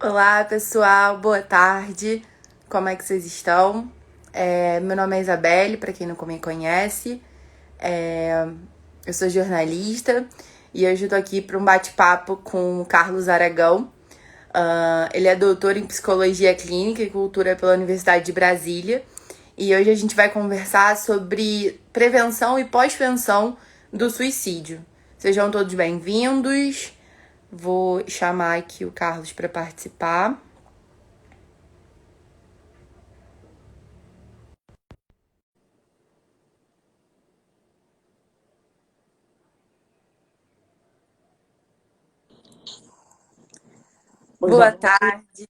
Olá, pessoal, boa tarde. Como é que vocês estão? Meu nome é Isabelle, para quem não me conhece. É, eu sou jornalista e hoje eu tô aqui para um bate-papo com o Carlos Aragão. Ele é doutor em Psicologia Clínica e Cultura pela Universidade de Brasília. E hoje a gente vai conversar sobre prevenção e pós-prevenção do suicídio. Sejam todos bem-vindos. Vou chamar aqui o Carlos para participar. Pois, Boa Isabel, tarde,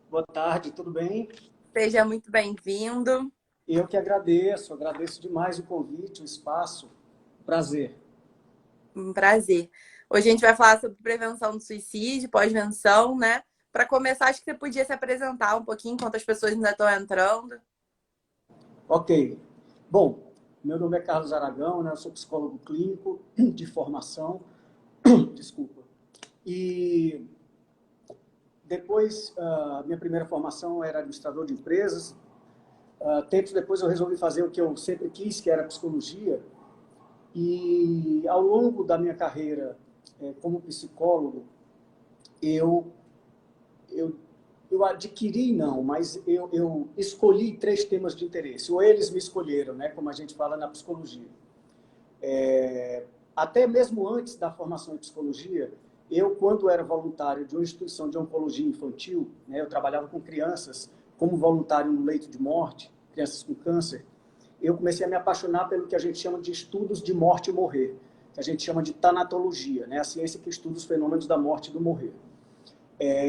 boa tarde, tudo bem? seja muito bem-vindo. Eu que agradeço demais o convite, o espaço. Prazer. Um prazer. Hoje a gente vai falar sobre prevenção do suicídio, pós-venção, né? Para começar, acho que você podia se apresentar um pouquinho enquanto as pessoas ainda estão entrando. Ok. Bom, meu nome é Carlos Aragão, né? Eu sou psicólogo clínico de formação, desculpa. E depois, minha primeira formação era administrador de empresas. Tempos depois eu resolvi fazer o que eu sempre quis, que era psicologia. E ao longo da minha carreira como psicólogo, eu eu, eu adquiri, não, mas eu escolhi três temas de interesse, ou eles me escolheram, né, como a gente fala na psicologia. Até mesmo antes da formação em psicologia, eu, quando era voluntário de uma instituição de oncologia infantil, né, eu trabalhava com crianças como voluntário no leito de morte, crianças com câncer, eu comecei a me apaixonar pelo que a gente chama de estudos de morte e morrer, que a gente chama de tanatologia, né, a ciência que estuda os fenômenos da morte e do morrer.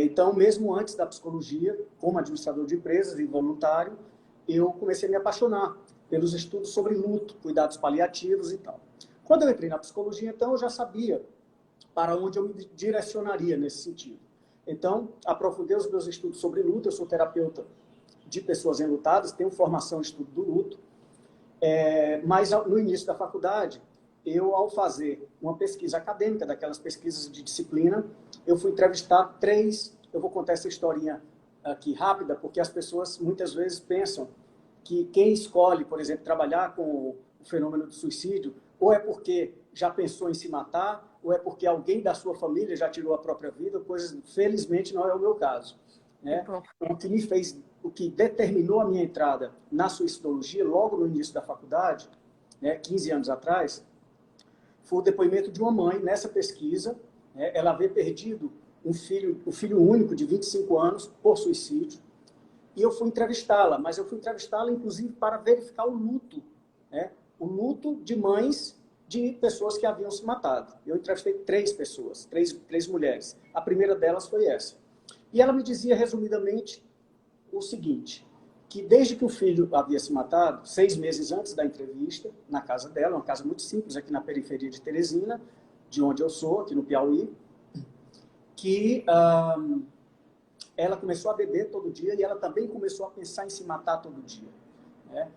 Então, mesmo antes da psicologia, como administrador de empresas e voluntário, eu comecei a me apaixonar pelos estudos sobre luto, cuidados paliativos e tal. Quando eu entrei na psicologia, então, eu já sabia para onde eu me direcionaria nesse sentido. Então, aprofundei os meus estudos sobre luto. Eu sou terapeuta de pessoas enlutadas, tenho formação em estudo do luto, mas no início da faculdade, eu, ao fazer uma pesquisa acadêmica, daquelas pesquisas de disciplina, eu fui entrevistar três. Eu vou contar essa historinha aqui rápida, porque as pessoas muitas vezes pensam que quem escolhe, por exemplo, trabalhar com o fenômeno do suicídio, ou é porque já pensou em se matar, ou é porque alguém da sua família já tirou a própria vida, coisas, felizmente não é o meu caso, Que né? bom. O que me fez, o que determinou a minha entrada na suicidologia, logo no início da faculdade, né, 15 anos atrás, foi o depoimento de uma mãe nessa pesquisa, né, ela havia perdido um filho único de 25 anos por suicídio, e eu fui entrevistá-la, mas eu fui entrevistá-la, inclusive, para verificar o luto, né? O luto de mães de pessoas que haviam se matado. Eu entrevistei três pessoas, três mulheres. A primeira delas foi essa. E ela me dizia, resumidamente, o seguinte, que desde que o filho havia se matado, 6 meses antes da entrevista, na casa dela, uma casa muito simples aqui na periferia de Teresina, de onde eu sou, aqui no Piauí, que ela começou a beber todo dia e ela também começou a pensar em se matar todo dia, né?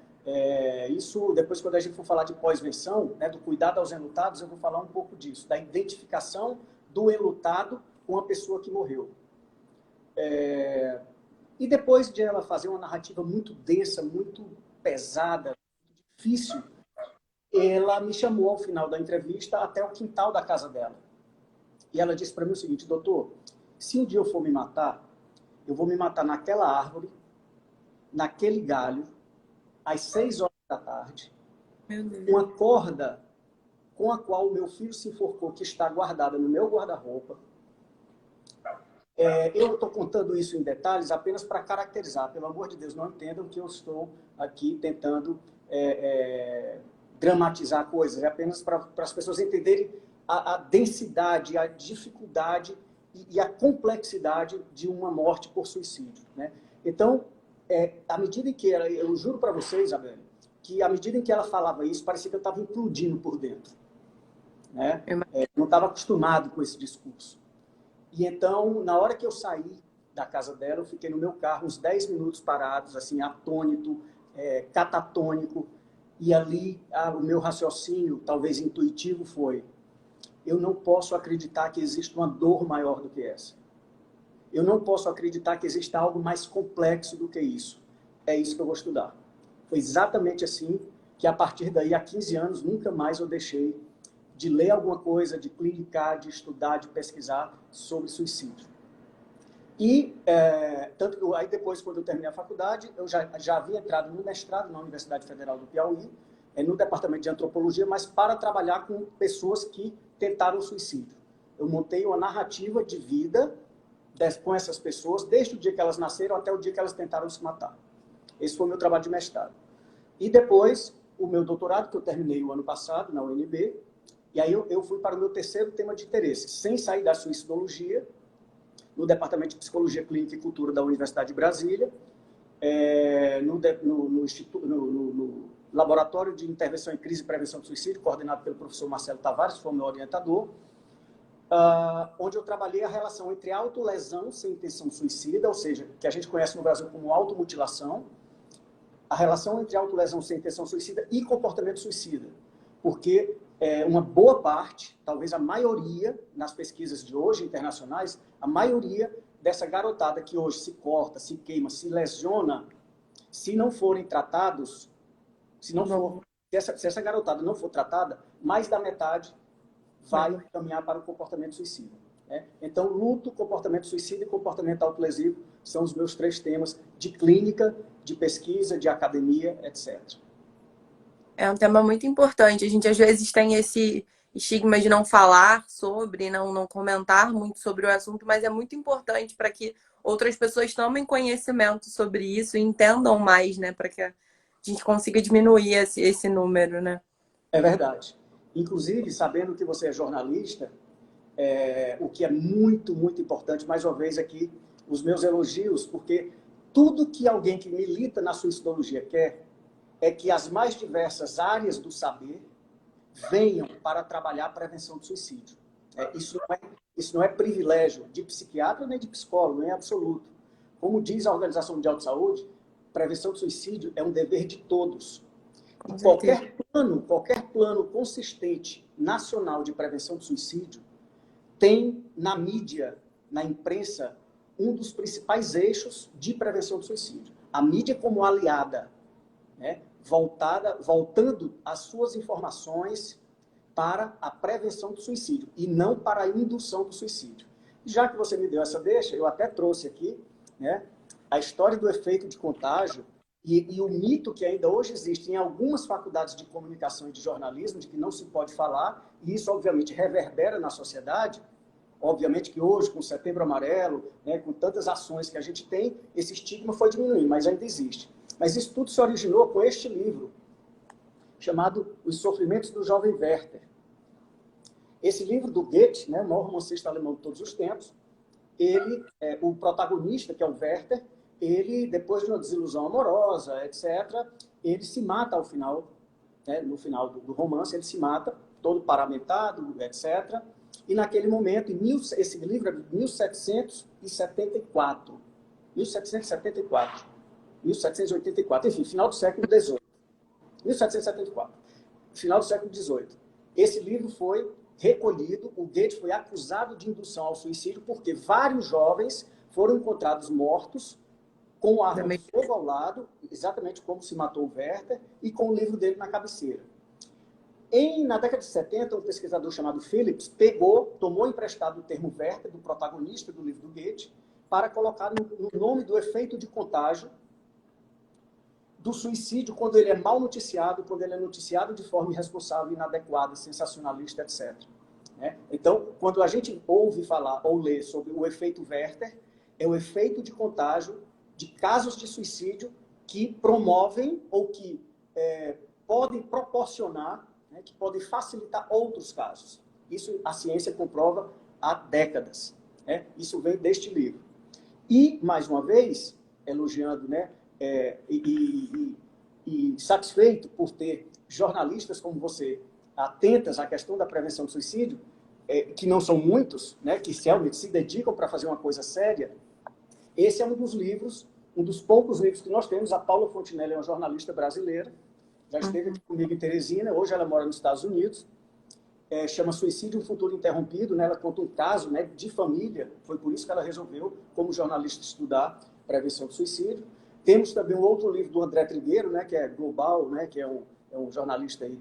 Isso, depois, quando a gente for falar de pós-venção, né, do cuidado aos enlutados, eu vou falar um pouco disso, da identificação do enlutado com a pessoa que morreu. E depois de ela fazer uma narrativa muito densa, muito pesada, difícil, ela me chamou ao final da entrevista até o quintal da casa dela. E ela disse para mim o seguinte: doutor, se um dia eu for me matar, eu vou me matar naquela árvore, naquele galho, às 6 horas da tarde, Meu Deus. uma corda com a qual o meu filho se enforcou, que está guardada no meu guarda-roupa. Eu estou contando isso em detalhes apenas para caracterizar. Pelo amor de Deus, não entendam que eu estou aqui tentando dramatizar coisas. É apenas para as pessoas entenderem a densidade, a dificuldade e a complexidade de uma morte por suicídio, né? Então, à medida em que ela, eu juro para vocês, Isabel, que à medida em que ela falava isso, parecia que eu estava implodindo por dentro, né? Eu Não estava acostumado com esse discurso. E então, na hora que eu saí da casa dela, eu fiquei no meu carro uns 10 minutos parados, assim, atônito, catatônico, e ali o meu raciocínio, talvez intuitivo, foi: eu não posso acreditar que existe uma dor maior do que essa. eu não posso acreditar que exista algo mais complexo do que isso. É isso que eu vou estudar. Foi exatamente assim que, a partir daí, há 15 anos, nunca mais eu deixei de ler alguma coisa, de clinicar, de estudar, de pesquisar sobre suicídio. E, tanto que aí depois, quando eu terminei a faculdade, eu já havia entrado no mestrado na Universidade Federal do Piauí, no departamento de antropologia, mas para trabalhar com pessoas que tentaram suicídio. Eu montei uma narrativa de vida com essas pessoas, desde o dia que elas nasceram até o dia que elas tentaram se matar. Esse foi o meu trabalho de mestrado. E depois, o meu doutorado, que eu terminei o ano passado, na UNB, e aí eu fui para o meu terceiro tema de interesse, sem sair da suicidologia, no Departamento de Psicologia Clínica e Cultura da Universidade de Brasília, no Laboratório de Intervenção em Crise e Prevenção do Suicídio, coordenado pelo professor Marcelo Tavares, que foi o meu orientador, onde eu trabalhei a relação entre autolesão sem intenção suicida, ou seja, que a gente conhece no Brasil como automutilação, a relação entre autolesão sem intenção suicida e comportamento suicida. Porque uma boa parte, talvez a maioria, nas pesquisas de hoje internacionais, a maioria dessa garotada que hoje se corta, se queima, se lesiona, se não forem tratados, se essa garotada não for tratada, mais da metade vai caminhar para o comportamento suicida. Então, luto, comportamento suicida e comportamento autolesivo são os meus 3 temas de clínica, de pesquisa, de academia, etc. É um tema muito importante. A gente às vezes tem esse estigma de não falar sobre, não comentar muito sobre o assunto, mas é muito importante para que outras pessoas tomem conhecimento sobre isso e entendam mais, né? Para que a gente consiga diminuir esse número, né? É verdade. Inclusive, sabendo que você é jornalista, o que é muito, muito importante, mais uma vez aqui, os meus elogios, porque tudo que alguém que milita na suicidologia quer é que as mais diversas áreas do saber venham para trabalhar a prevenção do suicídio. Isso não é privilégio de psiquiatra nem de psicólogo, nem absoluto. Como diz a Organização Mundial de Saúde, prevenção do suicídio é um dever de todos. E qualquer plano consistente nacional de prevenção do suicídio tem na mídia, na imprensa, um dos principais eixos de prevenção do suicídio. A mídia como aliada, voltando as suas informações para a prevenção do suicídio e não para a indução do suicídio. Já que você me deu essa deixa, eu até trouxe aqui a história do efeito de contágio e o mito que ainda hoje existe em algumas faculdades de comunicação e de jornalismo, de que não se pode falar, e isso obviamente reverbera na sociedade. Obviamente que hoje, com o Setembro Amarelo, com tantas ações que a gente tem, esse estigma foi diminuindo, mas ainda existe. Mas isso tudo se originou com este livro, chamado Os Sofrimentos do Jovem Werther. Esse livro do Goethe, o maior romancista alemão de todos os tempos, o protagonista, que é o Werther, ele, depois de uma desilusão amorosa, etc., ele se mata ao final, no final do romance, ele se mata, todo paramentado, etc., e naquele momento, esse livro é de 1774, 1784, enfim, final do século XVIII. 1774, final do século XVIII. Esse livro foi recolhido, o Goethe foi acusado de indução ao suicídio porque vários jovens foram encontrados mortos com arma de fogo ao lado, exatamente como se matou o Werther, e com o livro dele na cabeceira. Na década de 70, um pesquisador chamado Phillips tomou emprestado o termo Werther, do protagonista do livro do Goethe, para colocar no nome do efeito de contágio do suicídio quando ele é mal noticiado, quando ele é noticiado de forma irresponsável, inadequada, sensacionalista, etc. Então, quando a gente ouve falar ou lê sobre o efeito Werther, é o efeito de contágio de casos de suicídio que promovem ou que podem proporcionar, que podem facilitar outros casos. Isso a ciência comprova há décadas. Isso vem deste livro. E, mais uma vez, elogiando, e satisfeito por ter jornalistas como você atentas à questão da prevenção do suicídio, que não são muitos, que realmente se dedicam para fazer uma coisa séria. Esse é um dos livros, um dos poucos livros que nós temos. A Paula Fontinelli é uma jornalista brasileira, já esteve aqui comigo em Teresina, hoje ela mora nos Estados Unidos, chama Suicídio, um Futuro Interrompido, né? Ela conta um caso, né, de família, foi por isso que ela resolveu, como jornalista, estudar prevenção do suicídio. Temos também um outro livro do André Trigueiro, né, que é Global, né, que é um jornalista aí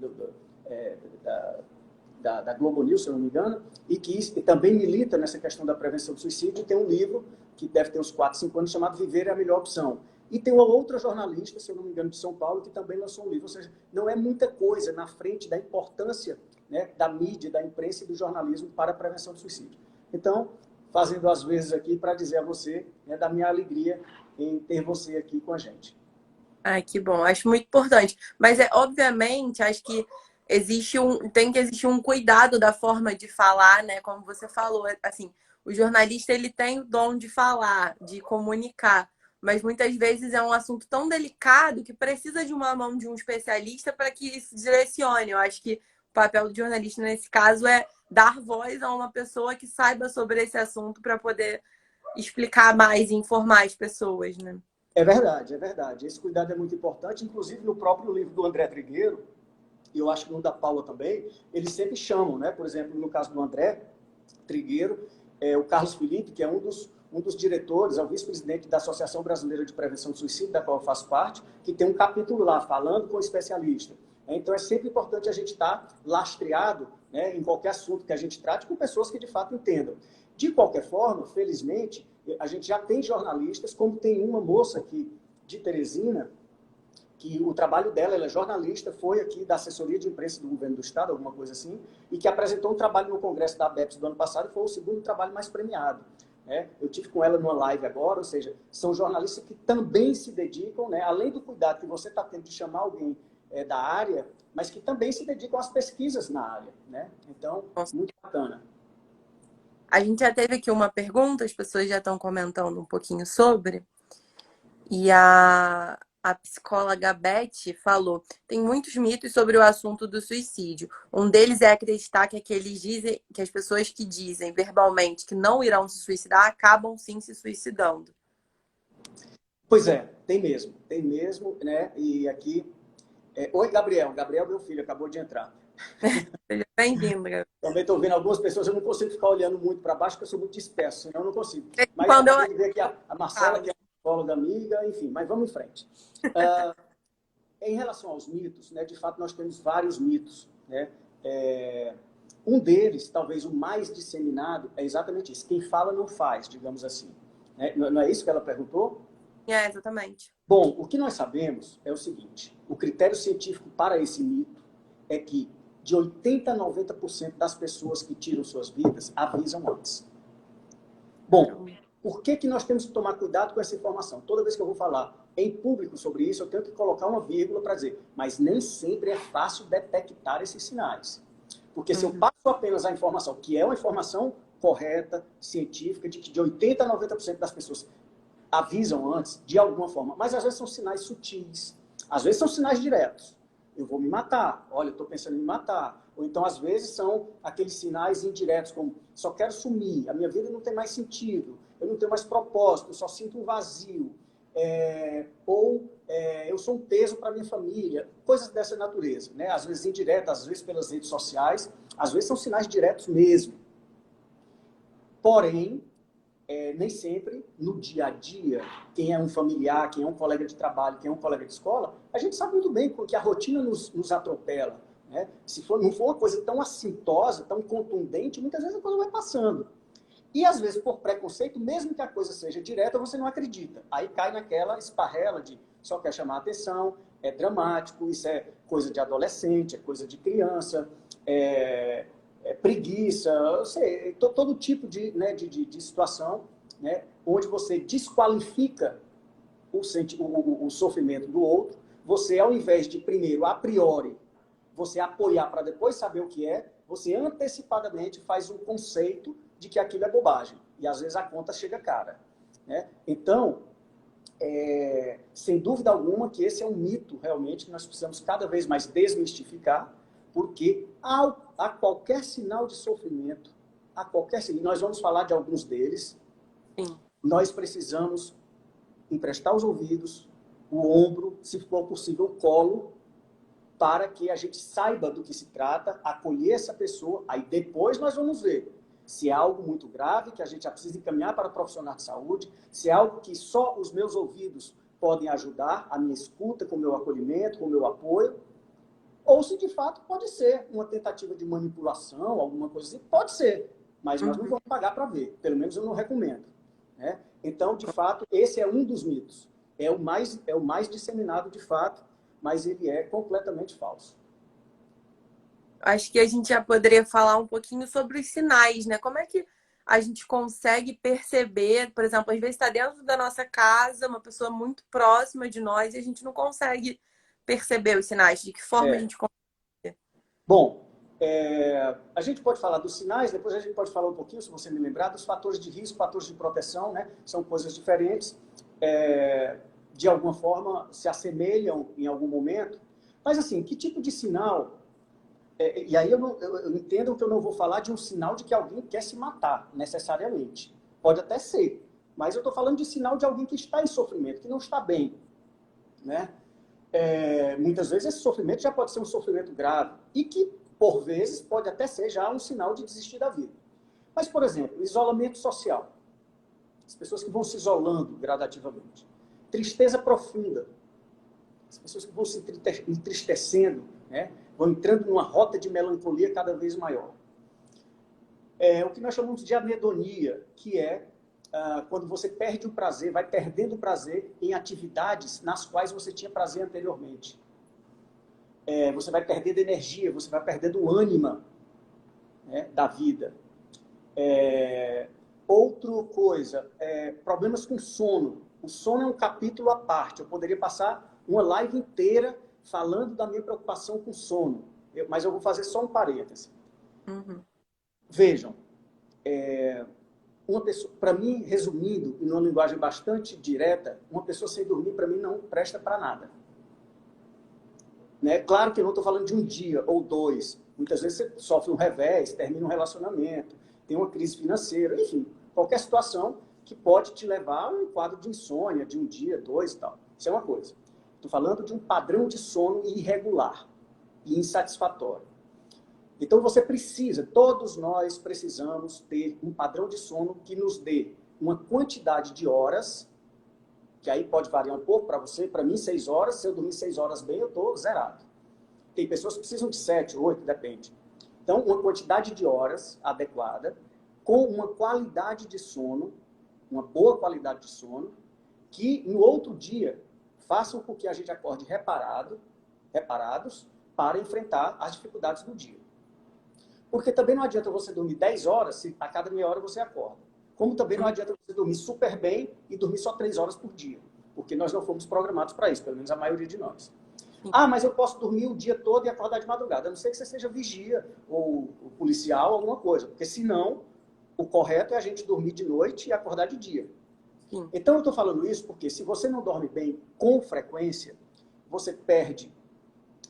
da Globo News, se eu não me engano, e que também milita nessa questão da prevenção do suicídio, e tem um livro que deve ter uns 4, 5 anos, chamado Viver é a Melhor Opção. E tem uma outra jornalista, se eu não me engano, de São Paulo, que também lançou um livro. Ou seja, não é muita coisa na frente da importância, né, da mídia, da imprensa e do jornalismo para a prevenção do suicídio. Então, fazendo as vezes aqui para dizer a você, né, da minha alegria em ter você aqui com a gente. Ai, que bom. Acho muito importante. Mas, obviamente, acho que tem que existir um cuidado da forma de falar, né? Como você falou, assim, o jornalista, ele tem o dom de falar, de comunicar. Mas muitas vezes é um assunto tão delicado que precisa de uma mão de um especialista para que isso direcione. Eu acho que o papel do jornalista, nesse caso, é dar voz a uma pessoa que saiba sobre esse assunto para poder explicar mais e informar as pessoas, né? É verdade, é verdade. Esse cuidado é muito importante. Inclusive, no próprio livro do André Trigueiro, e eu acho que no da Paula também, eles sempre chamam, né? Por exemplo, no caso do André Trigueiro, o Carlos Felipe, que é um dos diretores, é o vice-presidente da Associação Brasileira de Prevenção do Suicídio, da qual eu faço parte, que tem um capítulo lá, falando com o especialista. Então, é sempre importante a gente estar lastreado, né, em qualquer assunto que a gente trate, com pessoas que de fato entendam. De qualquer forma, felizmente, a gente já tem jornalistas, como tem uma moça aqui de Teresina, que o trabalho dela, ela é jornalista, foi aqui da assessoria de imprensa do governo do estado, alguma coisa assim, e que apresentou um trabalho no congresso da ABEPS do ano passado, e foi o segundo trabalho mais premiado. Né? Eu tive com ela numa live agora, ou seja, são jornalistas que também se dedicam, né, além do cuidado que você está tendo de chamar alguém da área, mas que também se dedicam às pesquisas na área. Né? Então, muito bacana. A gente já teve aqui uma pergunta, as pessoas já estão comentando um pouquinho sobre, e a psicóloga Beth falou: tem muitos mitos sobre o assunto do suicídio. Um deles é acreditar que que as pessoas que dizem verbalmente que não irão se suicidar acabam sim se suicidando. Pois é, tem mesmo, né? E aqui. Oi, Gabriel. Gabriel, meu filho, acabou de entrar. Seja bem-vindo, Gabriel. Também estou vendo algumas pessoas, eu não consigo ficar olhando muito para baixo, porque eu sou muito disperso, senão eu não consigo. Mas Quando eu... acabei de ver aqui a Marcela, que é psicóloga amiga, enfim, mas vamos em frente. Em relação aos mitos, né, de fato nós temos vários mitos. Né? Um deles, talvez o mais disseminado, é exatamente isso. Quem fala não faz, digamos assim. Né? Não é isso que ela perguntou? É, exatamente. Bom, o que nós sabemos é o seguinte: o critério científico para esse mito é que de 80% a 90% das pessoas que tiram suas vidas avisam antes. Bom, por que nós temos que tomar cuidado com essa informação? Toda vez que eu vou falar em público sobre isso, eu tenho que colocar uma vírgula para dizer, mas nem sempre é fácil detectar esses sinais. Porque se eu passo apenas a informação, que é uma informação correta, científica, de que de 80% a 90% das pessoas avisam antes, de alguma forma, mas às vezes são sinais sutis, às vezes são sinais diretos. Eu vou me matar, olha, eu estou pensando em me matar. Ou então, às vezes, são aqueles sinais indiretos, como só quero sumir, a minha vida não tem mais sentido, eu não tenho mais propósito, eu só sinto um vazio. Eu sou um peso para a minha família, coisas dessa natureza. Né? Às vezes indiretas, às vezes pelas redes sociais, às vezes são sinais diretos mesmo. Porém, nem sempre, no dia a dia, quem é um familiar, quem é um colega de trabalho, quem é um colega de escola, a gente sabe muito bem que a rotina nos atropela. Né? Se não for uma coisa tão assintosa, tão contundente, muitas vezes a coisa vai passando. E, às vezes, por preconceito, mesmo que a coisa seja direta, você não acredita. Aí cai naquela esparrela de só quer chamar a atenção, é dramático, isso é coisa de adolescente, é coisa de criança, preguiça, eu sei, todo tipo de situação, né, onde você desqualifica o sofrimento do outro, você, ao invés de, primeiro, a priori, você apoiar para depois saber o que é, você antecipadamente faz um conceito de que aquilo é bobagem. E, às vezes, a conta chega cara. Né? Então, sem dúvida alguma que esse é um mito, realmente, que nós precisamos cada vez mais desmistificar, porque a qualquer sinal de sofrimento, nós vamos falar de alguns deles, Sim. Nós precisamos emprestar os ouvidos, o ombro, se for possível, o colo, para que a gente saiba do que se trata, acolher essa pessoa, aí depois nós vamos ver se é algo muito grave, que a gente já precisa encaminhar para profissional de saúde, se é algo que só os meus ouvidos podem ajudar, a minha escuta, com o meu acolhimento, com o meu apoio, ou se de fato pode ser uma tentativa de manipulação, alguma coisa assim, pode ser, mas nós não vamos pagar para ver, pelo menos eu não recomendo. Né? Então, de fato, esse é um dos mitos. É o mais disseminado de fato, mas ele é completamente falso. Acho que a gente já poderia falar um pouquinho sobre os sinais, né? Como é que a gente consegue perceber, por exemplo, às vezes está dentro da nossa casa, uma pessoa muito próxima de nós e a gente não consegue perceber os sinais. De que forma a gente consegue? Bom, a gente pode falar dos sinais, depois a gente pode falar um pouquinho, se você me lembrar, dos fatores de risco, fatores de proteção, né? São coisas diferentes, de alguma forma se assemelham em algum momento. Mas assim, que tipo de sinal... e aí eu entendo que eu não vou falar de um sinal de que alguém quer se matar, necessariamente. Pode até ser, mas eu estou falando de sinal de alguém que está em sofrimento, que não está bem. Né? Muitas vezes esse sofrimento já pode ser um sofrimento grave e que, por vezes, pode até ser já um sinal de desistir da vida. Mas, por exemplo, isolamento social. As pessoas que vão se isolando gradativamente. Tristeza profunda. As pessoas que vão se entristecendo, né? Vão entrando numa rota de melancolia cada vez maior. O que nós chamamos de anedonia, que é quando você perde o prazer, vai perdendo o prazer em atividades nas quais você tinha prazer anteriormente. Você vai perdendo energia, você vai perdendo ânima, né, da vida. Outra coisa, problemas com sono. O sono é um capítulo à parte. Eu poderia passar uma live inteira falando da minha preocupação com sono. Mas eu vou fazer só um parêntese. Vejam, uma pessoa, para mim, resumindo, em uma linguagem bastante direta, uma pessoa sem dormir, para mim, não presta para nada. Né? Claro que eu não estou falando de um dia ou dois. Muitas vezes você sofre um revés, termina um relacionamento, tem uma crise financeira, enfim, qualquer situação que pode te levar a um quadro de insônia, de um dia, dois e tal. Isso é uma coisa. Estou falando de um padrão de sono irregular e insatisfatório. Então você precisa, todos nós precisamos ter um padrão de sono que nos dê uma quantidade de horas, que aí pode variar um pouco para você, para mim 6 horas, se eu dormir 6 horas bem, eu estou zerado. Tem pessoas que precisam de 7, 8, depende. Então, uma quantidade de horas adequada, com uma qualidade de sono, uma boa qualidade de sono, que no outro dia façam com que a gente acorde reparados para enfrentar as dificuldades do dia. Porque também não adianta você dormir 10 horas se a cada meia hora você acorda. Como também não adianta você dormir super bem e dormir só 3 horas por dia. Porque nós não fomos programados para isso, pelo menos a maioria de nós. Mas eu posso dormir o dia todo e acordar de madrugada. A não ser que você seja vigia ou policial, alguma coisa. Porque senão, o correto é a gente dormir de noite e acordar de dia. Sim. Então eu estou falando isso porque se você não dorme bem com frequência, você perde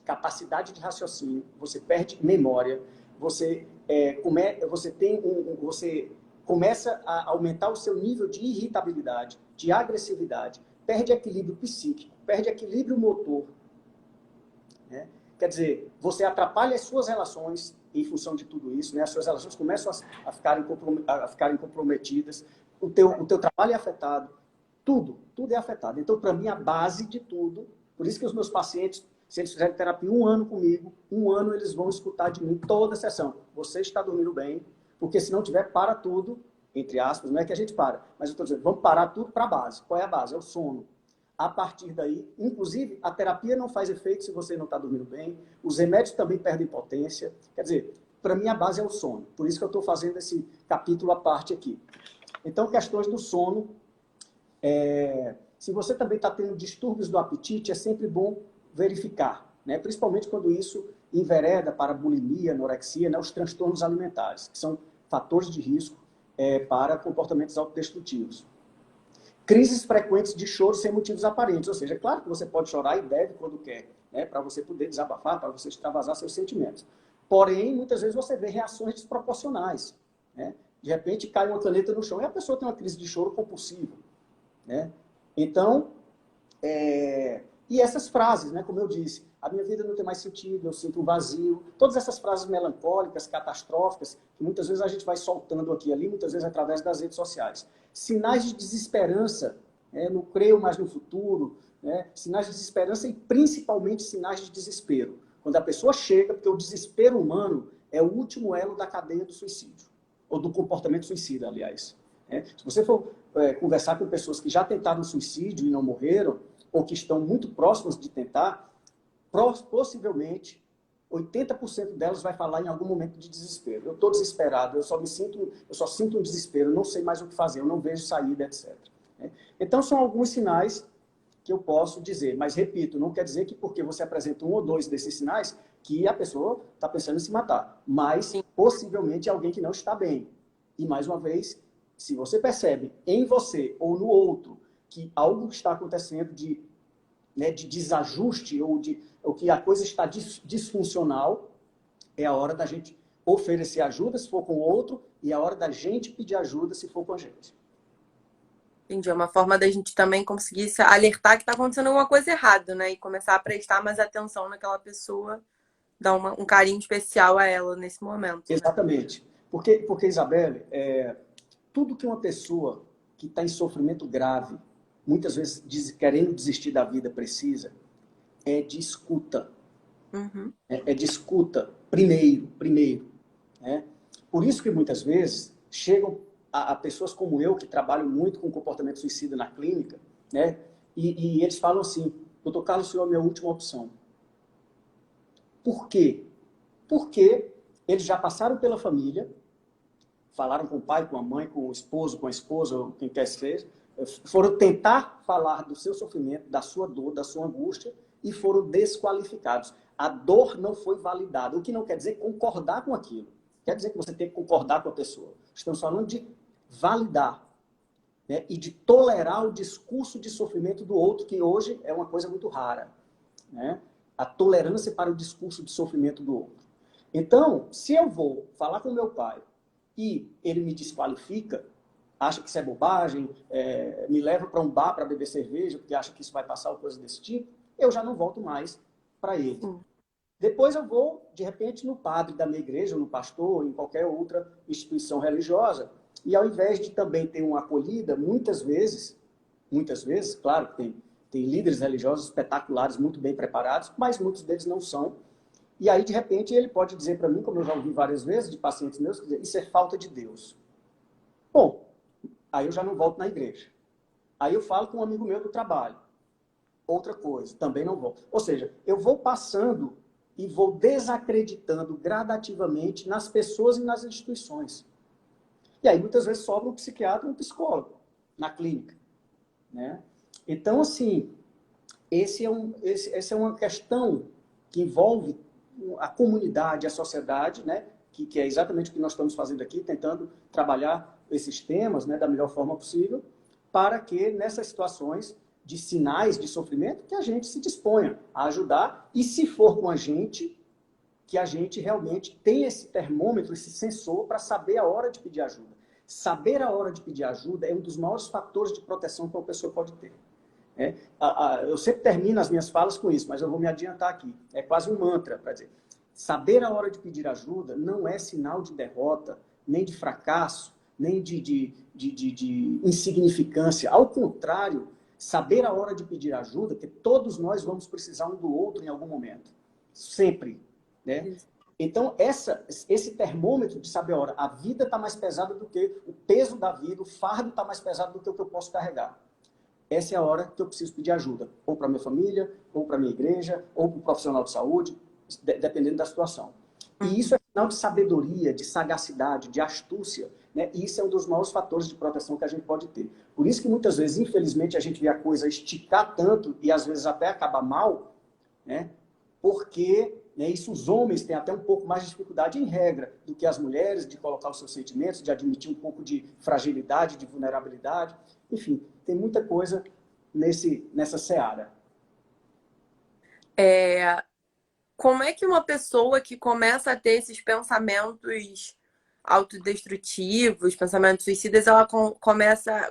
capacidade de raciocínio, você perde memória, você começa a aumentar o seu nível de irritabilidade, de agressividade, perde equilíbrio psíquico, perde equilíbrio motor. Né? Quer dizer, você atrapalha as suas relações em função de tudo isso, né? As suas relações começam a ficarem comprometidas, o teu trabalho é afetado, tudo é afetado. Então, para mim, a base de tudo, por isso que os meus pacientes, se eles fizerem terapia 1 ano comigo, 1 ano eles vão escutar de mim toda a sessão. Você está dormindo bem, porque se não tiver, para tudo, entre aspas, não é que a gente para, mas eu estou dizendo, vamos parar tudo para a base. Qual é a base? É o sono. A partir daí, inclusive, a terapia não faz efeito se você não está dormindo bem, os remédios também perdem potência. Quer dizer, para mim a base é o sono. Por isso que eu estou fazendo esse capítulo à parte aqui. Então, questões do sono. Se você também está tendo distúrbios do apetite, é sempre bom verificar, né? Principalmente quando isso envereda para bulimia, anorexia, né? Os transtornos alimentares, que são fatores de risco para comportamentos autodestrutivos. Crises frequentes de choro sem motivos aparentes, ou seja, é claro que você pode chorar e deve quando quer, né? Para você poder desabafar, para você extravasar seus sentimentos. Porém, muitas vezes você vê reações desproporcionais, né? De repente cai uma caneta no chão e a pessoa tem uma crise de choro compulsivo, né? Então, e essas frases, né, como eu disse, a minha vida não tem mais sentido, eu sinto um vazio. Todas essas frases melancólicas, catastróficas, que muitas vezes a gente vai soltando aqui e ali, muitas vezes através das redes sociais. Sinais de desesperança, não creio mais no futuro, sinais de desesperança e principalmente sinais de desespero. Quando a pessoa chega, porque o desespero humano é o último elo da cadeia do suicídio, ou do comportamento suicida, aliás. Se você for conversar com pessoas que já tentaram suicídio e não morreram, ou que estão muito próximas de tentar, possivelmente 80% delas vai falar em algum momento de desespero. Eu estou desesperado, eu só sinto um desespero, eu não sei mais o que fazer, eu não vejo saída, etc. Então, são alguns sinais que eu posso dizer. Mas, repito, não quer dizer que porque você apresenta um ou dois desses sinais, que a pessoa está pensando em se matar. Mas, possivelmente, é alguém que não está bem. E, mais uma vez, se você percebe em você ou no outro que algo está acontecendo de desajuste ou que a coisa está disfuncional, é a hora da gente oferecer ajuda se for com o outro e é a hora da gente pedir ajuda se for com a gente. Entendi. É uma forma da gente também conseguir se alertar que está acontecendo alguma coisa errada, né? E começar a prestar mais atenção naquela pessoa, dar um carinho especial a ela nesse momento. Né? Exatamente. Porque Isabelle, tudo que uma pessoa que está em sofrimento grave, muitas vezes querendo desistir da vida, precisa, é de escuta. Uhum. É de escuta primeiro. Né? Por isso que muitas vezes chegam a pessoas como eu, que trabalham muito com comportamento suicida na clínica, né? E eles falam assim, doutor Carlos, o senhor é a minha última opção. Por quê? Porque eles já passaram pela família, falaram com o pai, com a mãe, com o esposo, com a esposa, ou quem quer que seja, foram tentar falar do seu sofrimento, da sua dor, da sua angústia, e foram desqualificados. A dor não foi validada, o que não quer dizer concordar com aquilo. Quer dizer que você tem que concordar com a pessoa. Estamos falando de validar, né? E de tolerar o discurso de sofrimento do outro, que hoje é uma coisa muito rara. Né? A tolerância para o discurso de sofrimento do outro. Então, se eu vou falar com meu pai e ele me desqualifica, acha que isso é bobagem, me leva para um bar para beber cerveja, porque acha que isso vai passar ou coisa desse tipo, eu já não volto mais para ele. Depois eu vou, de repente, no padre da minha igreja, ou no pastor, ou em qualquer outra instituição religiosa, e ao invés de também ter uma acolhida, muitas vezes, claro que tem líderes religiosos espetaculares, muito bem preparados, mas muitos deles não são. E aí, de repente, ele pode dizer para mim, como eu já ouvi várias vezes de pacientes meus, que isso é falta de Deus. Bom, aí eu já não volto na igreja. Aí eu falo com um amigo meu do trabalho. Outra coisa, também não volto. Ou seja, eu vou passando e vou desacreditando gradativamente nas pessoas e nas instituições. E aí, muitas vezes, sobra um psiquiatra e um psicólogo na clínica. Né? Então, assim, essa é uma questão que envolve a comunidade, a sociedade, né? que é exatamente o que nós estamos fazendo aqui, tentando trabalhar esses temas, né, da melhor forma possível, para que nessas situações de sinais de sofrimento, que a gente se disponha a ajudar, e se for com a gente, que a gente realmente tem esse termômetro, esse sensor, para saber a hora de pedir ajuda. Saber a hora de pedir ajuda é um dos maiores fatores de proteção que uma pessoa pode ter. Eu sempre termino as minhas falas com isso, mas eu vou me adiantar aqui. É quase um mantra para dizer. Saber a hora de pedir ajuda não é sinal de derrota, nem de fracasso, nem de insignificância. Ao contrário, saber a hora de pedir ajuda, que todos nós vamos precisar um do outro em algum momento. Sempre. Né? Então, esse termômetro de saber a hora, a vida está mais pesada do que o peso da vida, o fardo está mais pesado do que o que eu posso carregar. Essa é a hora que eu preciso pedir ajuda, ou para minha família, ou para minha igreja, ou para o profissional de saúde, dependendo da situação. E isso é sinal de sabedoria, de sagacidade, de astúcia, né? E isso é um dos maiores fatores de proteção que a gente pode ter. Por isso que muitas vezes, infelizmente, a gente vê a coisa esticar tanto e às vezes até acabar mal, né? Porque isso os homens têm até um pouco mais de dificuldade em regra do que as mulheres, de colocar os seus sentimentos, de admitir um pouco de fragilidade, de vulnerabilidade. Enfim, tem muita coisa nessa seara. Como é que uma pessoa que começa a ter esses pensamentos autodestrutivos, pensamentos suicidas, ela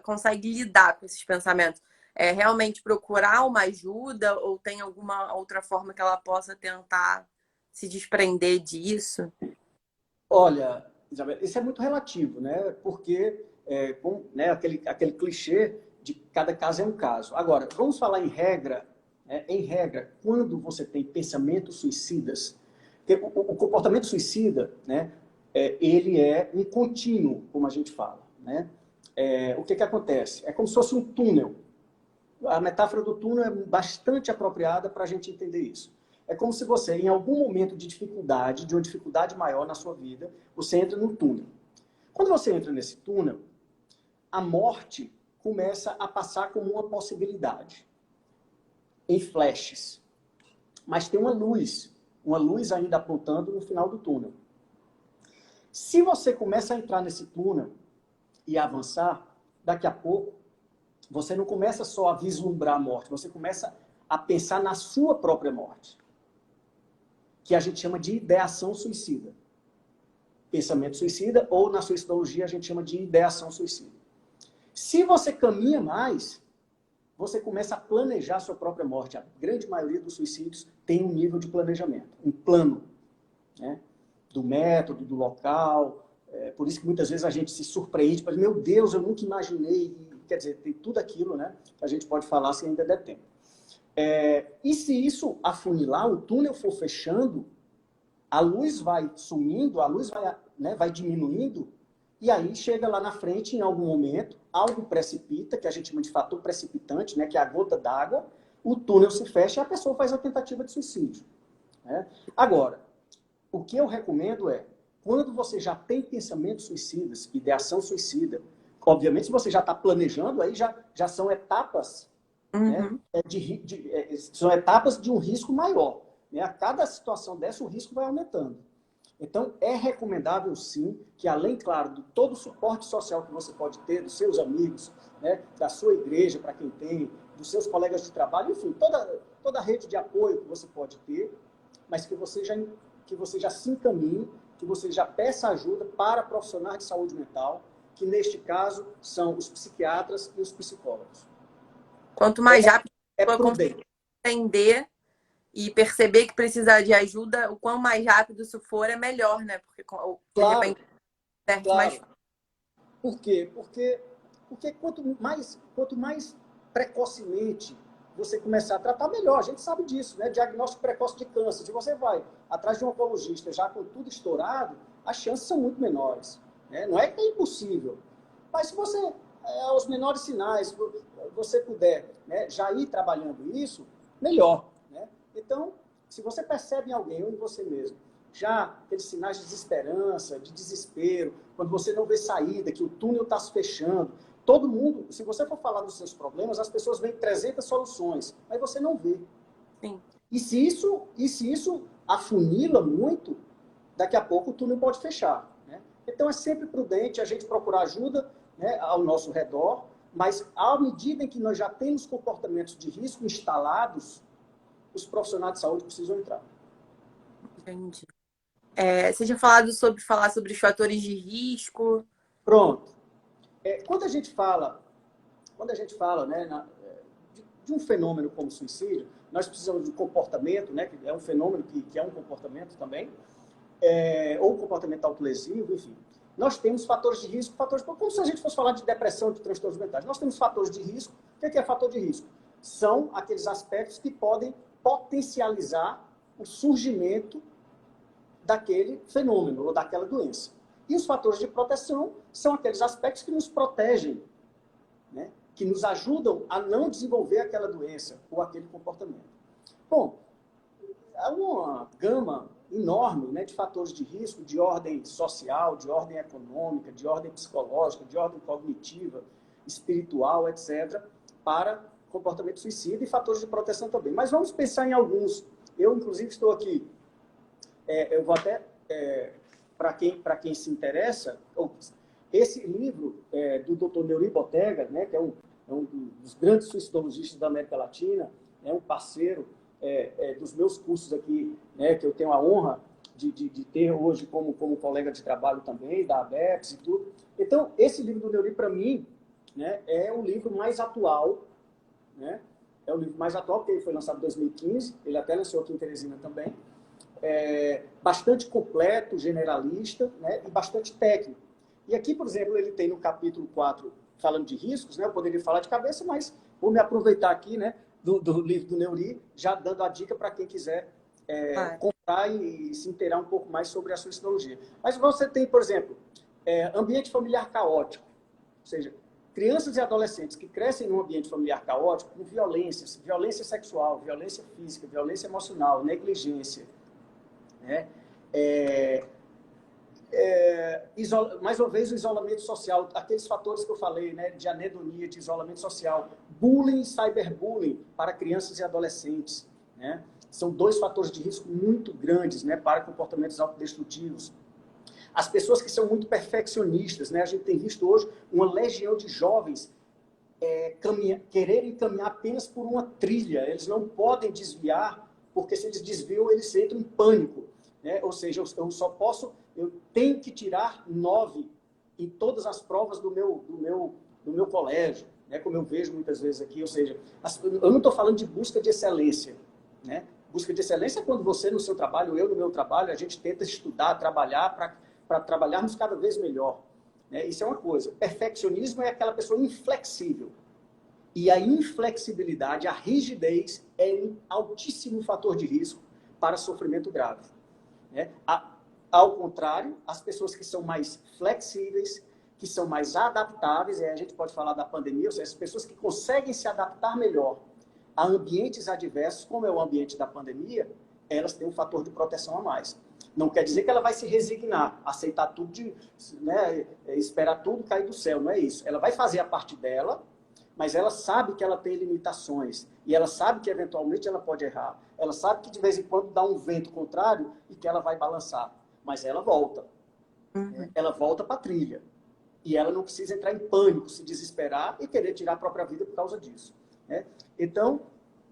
consegue lidar com esses pensamentos? realmente procurar uma ajuda ou tem alguma outra forma que ela possa tentar se desprender disso? Olha, Isabel, isso é muito relativo, né? Porque né, aquele clichê de cada caso é um caso. Agora, vamos falar em regra, né? Em regra, quando você tem pensamentos suicidas, porque o comportamento suicida, né, ele é um contínuo, como a gente fala, né? O que acontece? É como se fosse um túnel. A metáfora do túnel é bastante apropriada para a gente entender isso. É como se você, em algum momento de dificuldade, de uma dificuldade maior na sua vida, você entra no túnel. Quando você entra nesse túnel, a morte começa a passar como uma possibilidade, em flashes. Mas tem uma luz ainda apontando no final do túnel. Se você começa a entrar nesse túnel e avançar, daqui a pouco, você não começa só a vislumbrar a morte, você começa a pensar na sua própria morte, que a gente chama de ideação suicida. Pensamento suicida, ou na suicidologia a gente chama de ideação suicida. Se você caminha mais, você começa a planejar a sua própria morte. A grande maioria dos suicídios tem um nível de planejamento, um plano, né? Do método, do local. Por isso que muitas vezes a gente se surpreende, mas, meu Deus, eu nunca imaginei. Quer dizer, tem tudo aquilo, né, que a gente pode falar se ainda der tempo. E se isso afunilar, o túnel for fechando, a luz vai sumindo, a luz vai, né, vai diminuindo, e aí chega lá na frente, em algum momento, algo precipita, que a gente chama de fator precipitante, né, que é a gota d'água, o túnel se fecha e a pessoa faz a tentativa de suicídio. Né? Agora, o que eu recomendo é, quando você já tem pensamentos suicidas, ideação suicida, obviamente, se você já está planejando, aí já são etapas, né, Uhum. são etapas de um risco maior. Né? A cada situação dessa, o risco vai aumentando. Então, é recomendável, sim, que além, claro, de todo o suporte social que você pode ter, dos seus amigos, né, da sua igreja, para quem tem, dos seus colegas de trabalho, enfim, toda a rede de apoio que você pode ter, mas que você já se encaminhe, que você já peça ajuda para profissionais de saúde mental, que neste caso são os psiquiatras e os psicólogos. Quanto mais rápido É a pessoa conseguir prudente. entender e perceber que precisa de ajuda, o quão mais rápido isso for, é melhor, né? Porque de Claro, repente perde mais. claro. Por quê? Porque quanto mais precocemente você começar a tratar, melhor. A gente sabe disso, né? Diagnóstico precoce de câncer. Se você vai atrás de um oncologista já com tudo estourado, as chances são muito menores. Né? Não é que é impossível. Mas se você, aos menores sinais, você puder, né, já ir trabalhando isso, melhor. Né? Então, se você percebe em alguém ou em você mesmo já aqueles sinais de desesperança, de desespero, quando você não vê saída, que o túnel está se fechando. Todo mundo, se você for falar dos seus problemas, as pessoas veem 300 soluções, mas você não vê. Sim. E se isso afunila muito, daqui a pouco o túnel pode fechar. Né? Então é sempre prudente a gente procurar ajuda, né, ao nosso redor, mas à medida em que nós já temos comportamentos de risco instalados, os profissionais de saúde precisam entrar. Entendi. Você tinha falado sobre falar sobre os fatores de risco. Pronto. Quando a gente fala, né, de um fenômeno como o suicídio, nós precisamos de comportamento, né, que é um fenômeno que é um comportamento também, ou comportamento autolesivo, enfim. Nós temos fatores de risco, como se a gente fosse falar de depressão, de transtornos mentais. Nós temos fatores de risco. O que é fator de risco? São aqueles aspectos que podem potencializar o surgimento daquele fenômeno ou daquela doença. E os fatores de proteção são aqueles aspectos que nos protegem, né? Que nos ajudam a não desenvolver aquela doença ou aquele comportamento. Bom, há uma gama enorme, né, de fatores de risco de ordem social, de ordem econômica, de ordem psicológica, de ordem cognitiva, espiritual, etc., para comportamento suicida e fatores de proteção também. Mas vamos pensar em alguns. Eu, inclusive, estou aqui. Eu vou até, para quem se interessa, esse livro do Dr. Neuri Botega, né, que é um dos grandes suicidologistas da América Latina, é um parceiro dos meus cursos aqui, né, que eu tenho a honra de ter hoje como colega de trabalho também, da ABEPS e tudo. Então, esse livro do Neuri, para mim, né, é o livro mais atual né? É o livro mais atual, porque ele foi lançado em 2015, ele até lançou aqui em Teresina também. Bastante completo, generalista, né? E bastante técnico. E aqui, por exemplo, ele tem no capítulo 4, falando de riscos, né? Eu poderia falar de cabeça, mas vou me aproveitar aqui, né? Do livro do Neuri, já dando a dica para quem quiser comprar e se inteirar um pouco mais sobre a suicidologia. Mas você tem, por exemplo, ambiente familiar caótico, ou seja, crianças e adolescentes que crescem num ambiente familiar caótico, com violências, violência sexual, violência física, violência emocional, negligência, né? Mais uma vez, o isolamento social, aqueles fatores que eu falei, né, de anedonia, de isolamento social, bullying e cyberbullying para crianças e adolescentes, né? São dois fatores de risco muito grandes, né, para comportamentos autodestrutivos. As pessoas que são muito perfeccionistas, né, a gente tem visto hoje uma legião de jovens quererem caminhar apenas por uma trilha, eles não podem desviar, porque se eles desviam, eles entram em pânico, né? Ou seja, eu tenho que tirar 9 em todas as provas do meu colégio, né? Como eu vejo muitas vezes aqui, ou seja, eu não estou falando de busca de excelência, né? Busca de excelência é quando você no seu trabalho, eu no meu trabalho, a gente tenta estudar, trabalhar para trabalharmos cada vez melhor, né? Isso é uma coisa. Perfeccionismo é aquela pessoa inflexível. E a inflexibilidade, a rigidez, é um altíssimo fator de risco para sofrimento grave, né? Ao contrário, as pessoas que são mais flexíveis, que são mais adaptáveis, e aí a gente pode falar da pandemia, ou seja, as pessoas que conseguem se adaptar melhor a ambientes adversos, como é o ambiente da pandemia, elas têm um fator de proteção a mais. Não quer dizer que ela vai se resignar, aceitar tudo, né, esperar tudo cair do céu, não é isso. Ela vai fazer a parte dela, mas ela sabe que ela tem limitações, e ela sabe que eventualmente ela pode errar, ela sabe que de vez em quando dá um vento contrário e que ela vai balançar, mas ela volta. Ela volta para a trilha. E ela não precisa entrar em pânico, se desesperar e querer tirar a própria vida por causa disso, né? Então,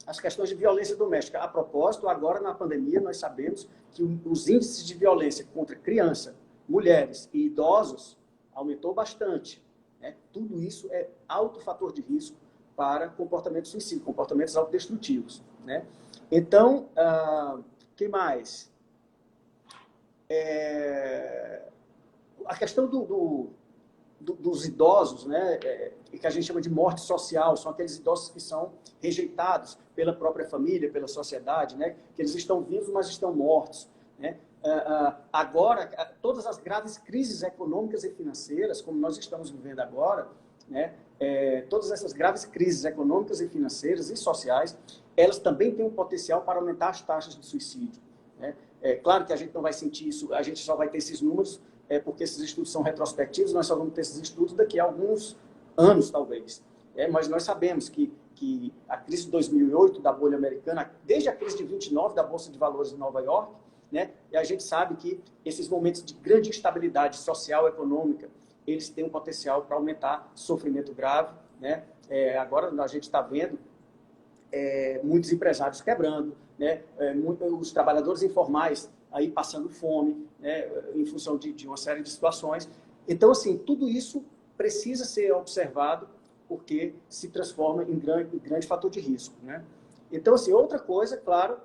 as questões de violência doméstica. A propósito, agora na pandemia, nós sabemos que os índices de violência contra criança, mulheres e idosos aumentou bastante, né? Tudo isso é alto fator de risco para comportamentos suicidas, comportamentos autodestrutivos, né? Então, que mais? A questão dos idosos, né, que a gente chama de morte social, são aqueles idosos que são rejeitados pela própria família, pela sociedade, né, que eles estão vivos, mas estão mortos, né? Agora, todas as graves crises econômicas e financeiras, como nós estamos vivendo agora, né, todas essas graves crises econômicas e financeiras e sociais, elas também têm um potencial para aumentar as taxas de suicídio, né? Claro que a gente não vai sentir isso, a gente só vai ter esses números porque esses estudos são retrospectivos, nós só vamos ter esses estudos daqui a alguns anos, talvez. Mas nós sabemos que a crise de 2008 da bolha americana, desde a crise de 29 da Bolsa de Valores de Nova York, né, e a gente sabe que esses momentos de grande instabilidade social, econômica, eles têm um potencial para aumentar sofrimento grave, né? Agora a gente está vendo muitos empresários quebrando, né? Os trabalhadores informais aí passando fome, né, em função de uma série de situações. Então, assim, tudo isso precisa ser observado porque se transforma em grande fator de risco, né? Então, assim, outra coisa, claro,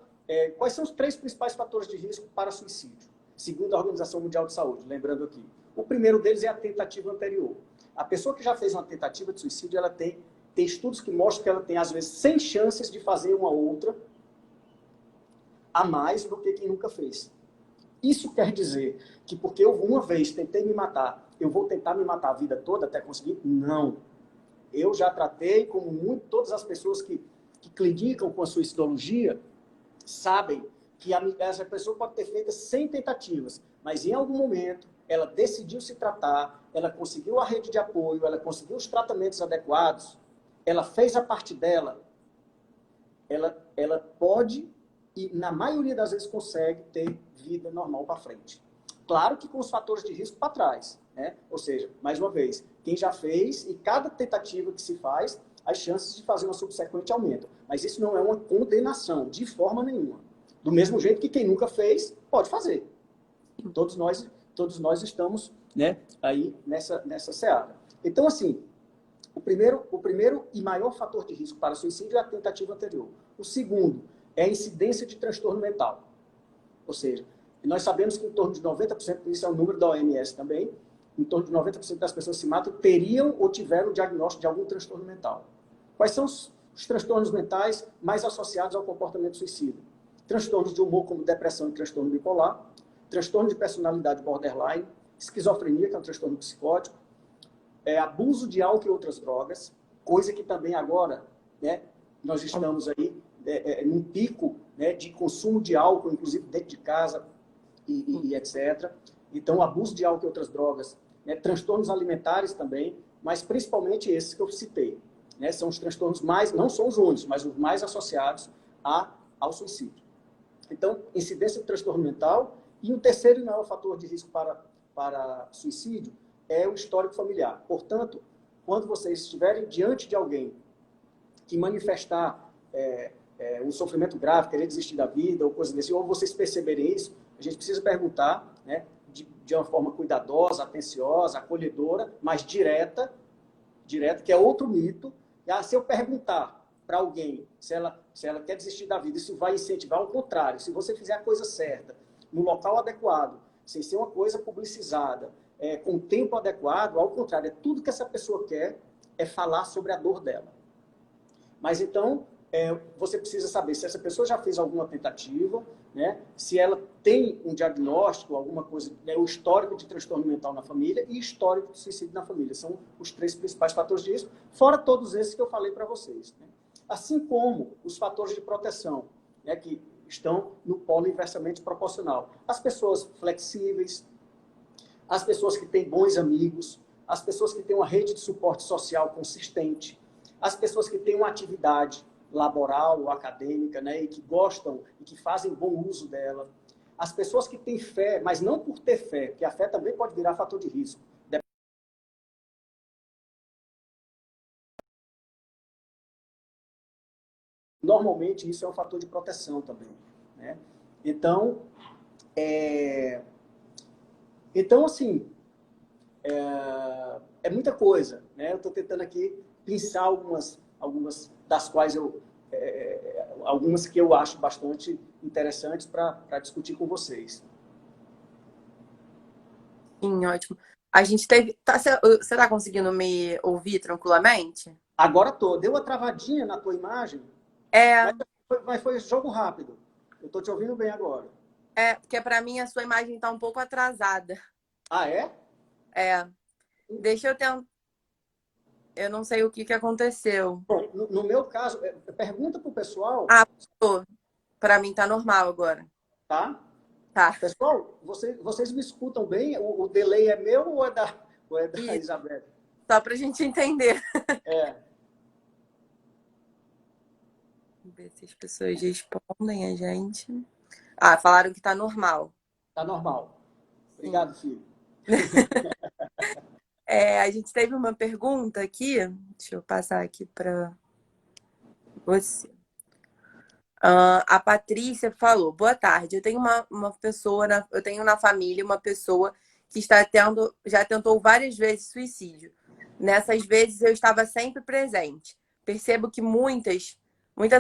quais são os 3 principais fatores de risco para suicídio, segundo a Organização Mundial de Saúde, lembrando aqui. O primeiro deles é a tentativa anterior. A pessoa que já fez uma tentativa de suicídio, ela tem estudos que mostram que ela tem, às vezes, 100 chances de fazer uma outra a mais do que quem nunca fez. Isso quer dizer que porque eu uma vez tentei me matar, eu vou tentar me matar a vida toda até conseguir? Não. Eu já tratei, como todas as pessoas que clinicam com a suicidologia, sabem que essa pessoa pode ter feito 100 tentativas, mas em algum momento ela decidiu se tratar, ela conseguiu a rede de apoio, ela conseguiu os tratamentos adequados, ela fez a parte dela, ela pode e, na maioria das vezes, consegue ter vida normal para frente. Claro que com os fatores de risco para trás, né? Ou seja, mais uma vez, quem já fez e cada tentativa que se faz, as chances de fazer uma subsequente aumentam. Mas isso não é uma condenação, de forma nenhuma. Do mesmo jeito que quem nunca fez, pode fazer. Todos nós estamos, né, aí nessa seara. Então, assim, o primeiro e maior fator de risco para suicídio é a tentativa anterior. O segundo é a incidência de transtorno mental. Ou seja, nós sabemos que em torno de 90%, isso é o número da OMS também, em torno de 90% das pessoas que se matam teriam ou tiveram o diagnóstico de algum transtorno mental. Quais são os transtornos mentais mais associados ao comportamento suicida? Transtornos de humor como depressão e transtorno bipolar, transtorno de personalidade borderline, esquizofrenia, que é um transtorno psicótico, abuso de álcool e outras drogas, coisa que também agora, né, nós estamos aí num pico, né, de consumo de álcool, inclusive dentro de casa e etc. Então, abuso de álcool e outras drogas, né, transtornos alimentares também, mas principalmente esses que eu citei. Né, são os transtornos mais, não são os únicos, mas os mais associados ao suicídio. Então, incidência de transtorno mental. E o terceiro e maior fator de risco para suicídio é o histórico familiar. Portanto, quando vocês estiverem diante de alguém que manifestar um sofrimento grave, querer desistir da vida, ou coisa desse, ou vocês perceberem isso, a gente precisa perguntar, né, de uma forma cuidadosa, atenciosa, acolhedora, mas direta, que é outro mito. Se eu perguntar para alguém se ela quer desistir da vida, isso vai incentivar ao contrário. Se você fizer a coisa certa, no local adequado, sem ser uma coisa publicizada, com o tempo adequado, ao contrário, tudo que essa pessoa quer é falar sobre a dor dela. Mas então, você precisa saber se essa pessoa já fez alguma tentativa, né? Se ela tem um diagnóstico, alguma coisa, o histórico de transtorno mental na família e histórico de suicídio na família. São os 3 principais fatores de risco, fora todos esses que eu falei para vocês. Né? Assim como os fatores de proteção, né, que estão no polo inversamente proporcional. As pessoas flexíveis, as pessoas que têm bons amigos, as pessoas que têm uma rede de suporte social consistente, as pessoas que têm uma atividade laboral ou acadêmica, né, e que gostam e que fazem bom uso dela, as pessoas que têm fé, mas não por ter fé, porque a fé também pode virar fator de risco. Normalmente, isso é um fator de proteção também. Né? Então, assim, é muita coisa. Né? Eu estou tentando aqui pensar algumas das quais algumas que eu acho bastante interessantes para discutir com vocês. Sim, ótimo. A gente teve. Você está conseguindo me ouvir tranquilamente? Agora tô. Deu uma travadinha na tua imagem, mas foi jogo rápido. Eu estou te ouvindo bem agora. Porque para mim a sua imagem está um pouco atrasada. Ah, é? Deixa eu tentar. Eu não sei o que aconteceu. Bom, no meu caso, pergunta para o pessoal. Para mim tá normal agora. Tá? Tá. Pessoal, vocês me escutam bem? O delay é meu ou é da Isabel? Só para a gente entender. Vamos ver se as pessoas respondem a gente. Falaram que tá normal. Tá normal. Obrigado, filho. A gente teve uma pergunta aqui. Deixa eu passar aqui para você. A Patrícia falou: boa tarde, eu tenho uma pessoa, eu tenho na família uma pessoa que já tentou várias vezes suicídio. Nessas vezes eu estava sempre presente. Percebo que muitas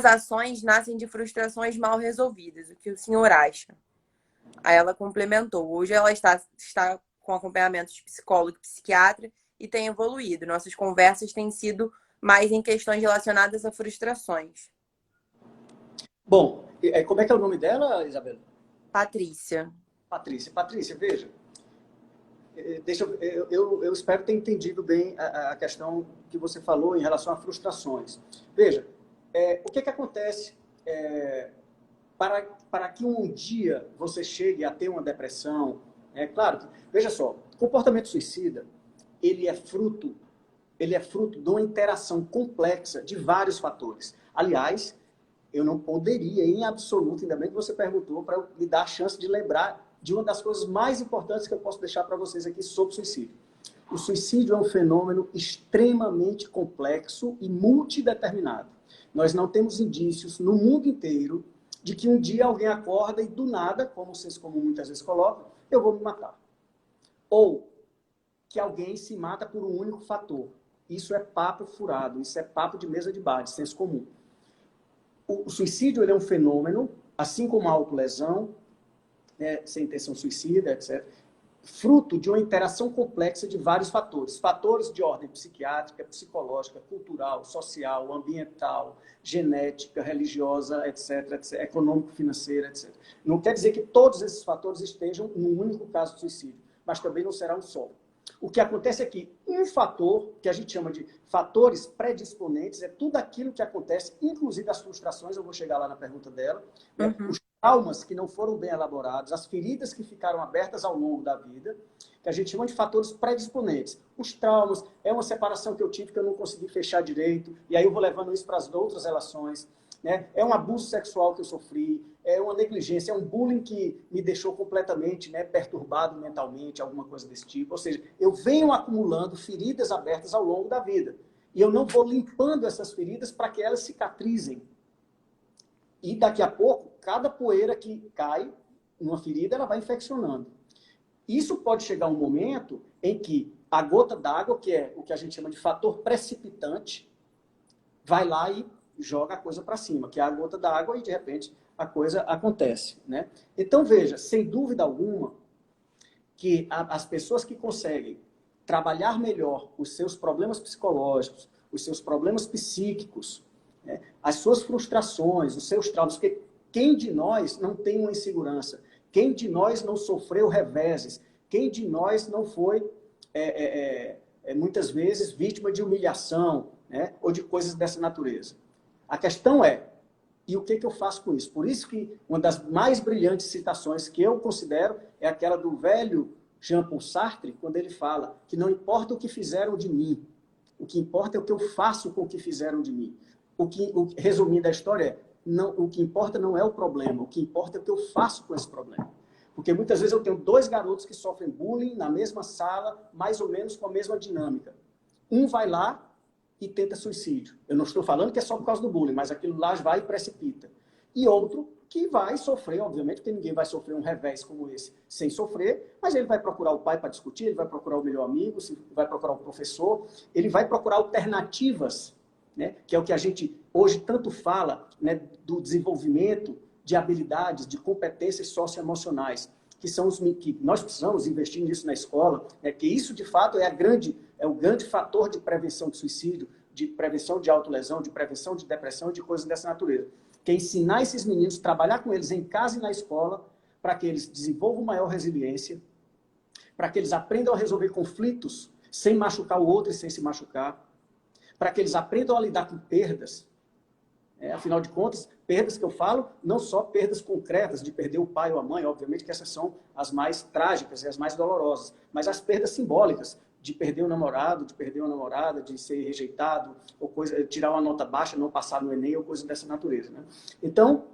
ações nascem de frustrações mal resolvidas. O que o senhor acha? Aí ela complementou: hoje ela está com acompanhamento de psicólogo e psiquiatra e tem evoluído. Nossas conversas têm sido mais em questões relacionadas a frustrações. Bom, como é que é o nome dela, Isabela? Patrícia. Patrícia, veja. Eu espero ter entendido bem a questão que você falou em relação a frustrações. Veja, o que acontece para que um dia você chegue a ter uma depressão? Claro, veja só, comportamento suicida, ele é fruto de uma interação complexa de vários fatores. Aliás, eu não poderia, em absoluto, ainda bem que você perguntou, para me dar a chance de lembrar de uma das coisas mais importantes que eu posso deixar para vocês aqui sobre suicídio. O suicídio é um fenômeno extremamente complexo e multideterminado. Nós não temos indícios no mundo inteiro de que um dia alguém acorda e do nada, como vocês muitas vezes colocam, eu vou me matar. Ou que alguém se mata por um único fator. Isso é papo furado, isso é papo de mesa de bar, de senso comum. O suicídio ele é um fenômeno, assim como a autolesão, né, sem intenção suicida, etc., fruto de uma interação complexa de vários fatores. Fatores de ordem psiquiátrica, psicológica, cultural, social, ambiental, genética, religiosa, etc., etc., econômico-financeira, etc. Não quer dizer que todos esses fatores estejam num único caso de suicídio, mas também não será um só. O que acontece é que um fator, que a gente chama de fatores predisponentes, é tudo aquilo que acontece, inclusive as frustrações, eu vou chegar lá na pergunta dela, né? Os traumas que não foram bem elaborados, as feridas que ficaram abertas ao longo da vida, que a gente chama de fatores predisponentes. Os traumas, é uma separação que eu tive que eu não consegui fechar direito, e aí eu vou levando isso para as outras relações, né? É um abuso sexual que eu sofri, é uma negligência, é um bullying que me deixou completamente, né, perturbado mentalmente, alguma coisa desse tipo. Ou seja, eu venho acumulando feridas abertas ao longo da vida. E eu não vou limpando essas feridas para que elas cicatrizem. E daqui a pouco, cada poeira que cai numa ferida, ela vai infeccionando. Isso pode chegar um momento em que a gota d'água, que é o que a gente chama de fator precipitante, vai lá e joga a coisa para cima, que é a gota d'água, e de repente a coisa acontece, né? Então, veja, sem dúvida alguma, que as pessoas que conseguem trabalhar melhor os seus problemas psicológicos, os seus problemas psíquicos, né, as suas frustrações, os seus traumas, porque quem de nós não tem uma insegurança? Quem de nós não sofreu reveses? Quem de nós não foi, muitas vezes, vítima de humilhação, né, ou de coisas dessa natureza? A questão é, e o que eu faço com isso? Por isso que uma das mais brilhantes citações que eu considero é aquela do velho Jean-Paul Sartre, quando ele fala que não importa o que fizeram de mim, o que importa é o que eu faço com o que fizeram de mim. Resumindo a história, o que importa não é o problema, o que importa é o que eu faço com esse problema. Porque muitas vezes eu tenho dois garotos que sofrem bullying na mesma sala, mais ou menos com a mesma dinâmica. Um vai lá e tenta suicídio. Eu não estou falando que é só por causa do bullying, mas aquilo lá vai e precipita. E outro que vai sofrer, obviamente, porque ninguém vai sofrer um revés como esse sem sofrer, mas ele vai procurar o pai para discutir, ele vai procurar o melhor amigo, vai procurar o professor, ele vai procurar alternativas, né, que é o que a gente hoje tanto fala, né, do desenvolvimento de habilidades, de competências socioemocionais, que são os que nós precisamos investir nisso na escola, que isso de fato é o grande fator de prevenção de suicídio, de prevenção de autolesão, de prevenção de depressão, de coisas dessa natureza. Que é ensinar esses meninos, trabalhar com eles em casa e na escola, para que eles desenvolvam maior resiliência, para que eles aprendam a resolver conflitos sem machucar o outro e sem se machucar, para que eles aprendam a lidar com perdas. Afinal de contas, perdas que eu falo, não só perdas concretas, de perder o pai ou a mãe, obviamente que essas são as mais trágicas e as mais dolorosas, mas as perdas simbólicas, de perder o namorado, de perder uma namorada, de ser rejeitado, ou tirar uma nota baixa, não passar no Enem, ou coisa dessa natureza, né? Então,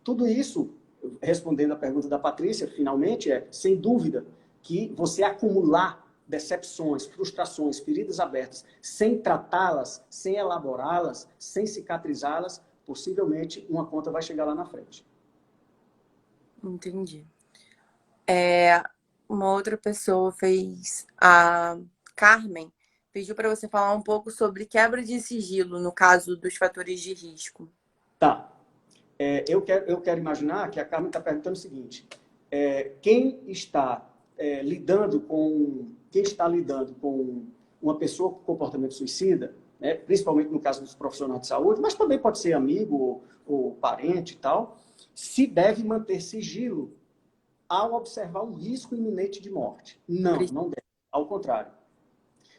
tudo isso, respondendo a pergunta da Patrícia, finalmente, sem dúvida, que você acumular decepções, frustrações, feridas abertas, sem tratá-las, sem elaborá-las, sem cicatrizá-las, possivelmente uma conta vai chegar lá na frente. Entendi. Uma outra pessoa a Carmen, pediu para você falar um pouco sobre quebra de sigilo no caso dos fatores de risco. Tá. Eu quero imaginar que a Carmen está perguntando o seguinte, quem está lidando com uma pessoa com comportamento suicida, né, principalmente no caso dos profissionais de saúde, mas também pode ser amigo ou parente e tal, se deve manter sigilo ao observar um risco iminente de morte. Não deve. Ao contrário.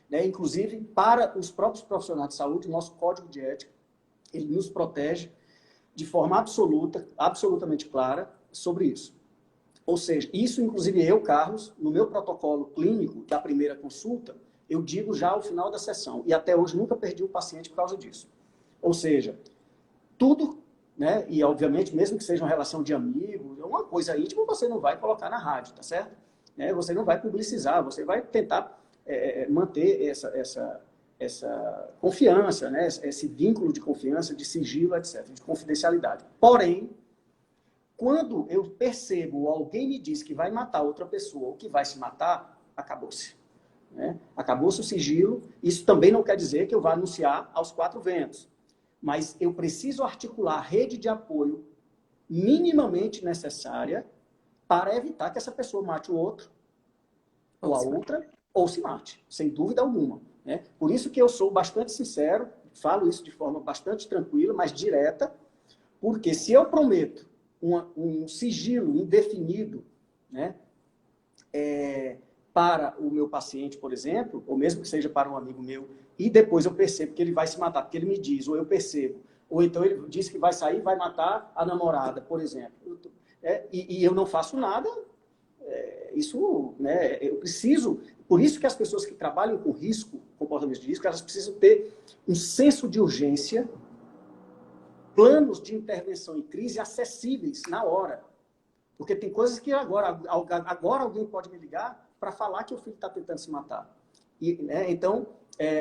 Né? Inclusive, para os próprios profissionais de saúde, o nosso código de ética, ele nos protege de forma absoluta, absolutamente clara sobre isso. Ou seja, isso, inclusive eu, Carlos, no meu protocolo clínico da primeira consulta, eu digo já ao final da sessão. E até hoje nunca perdi o paciente por causa disso. Ou seja, tudo, né, e obviamente, mesmo que seja uma relação de amigo, uma coisa íntima, você não vai colocar na rádio, tá certo? Você não vai publicizar, você vai tentar manter essa confiança, né, esse vínculo de confiança, de sigilo, etc., de confidencialidade. Porém, quando eu percebo ou alguém me diz que vai matar outra pessoa ou que vai se matar, acabou-se. né? Acabou-se o sigilo. Isso também não quer dizer que eu vá anunciar aos quatro ventos. Mas eu preciso articular a rede de apoio minimamente necessária para evitar que essa pessoa mate o outro, ou a outra, ou se mate, sem dúvida alguma, né? Por isso que eu sou bastante sincero, falo isso de forma bastante tranquila, mas direta, porque se eu prometo um sigilo indefinido, né, para o meu paciente, por exemplo, ou mesmo que seja para um amigo meu, e depois eu percebo que ele vai se matar, porque ele me diz, ou eu percebo, ou então ele diz que vai sair e vai matar a namorada, por exemplo, e eu não faço nada, isso, né, eu preciso... Por isso que as pessoas que trabalham com risco, comportamento de risco, elas precisam ter um senso de urgência, planos de intervenção em crise acessíveis na hora. Porque tem coisas que agora alguém pode me ligar para falar que o filho está tentando se matar. Né, então,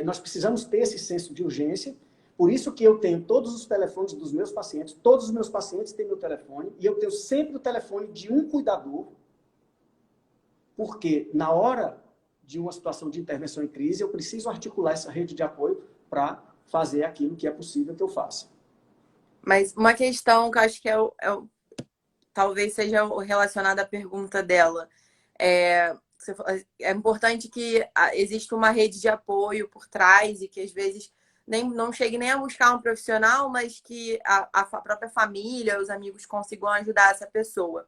nós precisamos ter esse senso de urgência. Por isso que eu tenho todos os telefones dos meus pacientes, todos os meus pacientes têm meu telefone, e eu tenho sempre o telefone de um cuidador, porque na hora de uma situação de intervenção em crise, eu preciso articular essa rede de apoio para fazer aquilo que é possível que eu faça. Mas uma questão que eu acho que talvez seja relacionada à pergunta dela. É importante que exista uma rede de apoio por trás e que às vezes não chegue nem a buscar um profissional, mas que a própria família, os amigos consigam ajudar essa pessoa.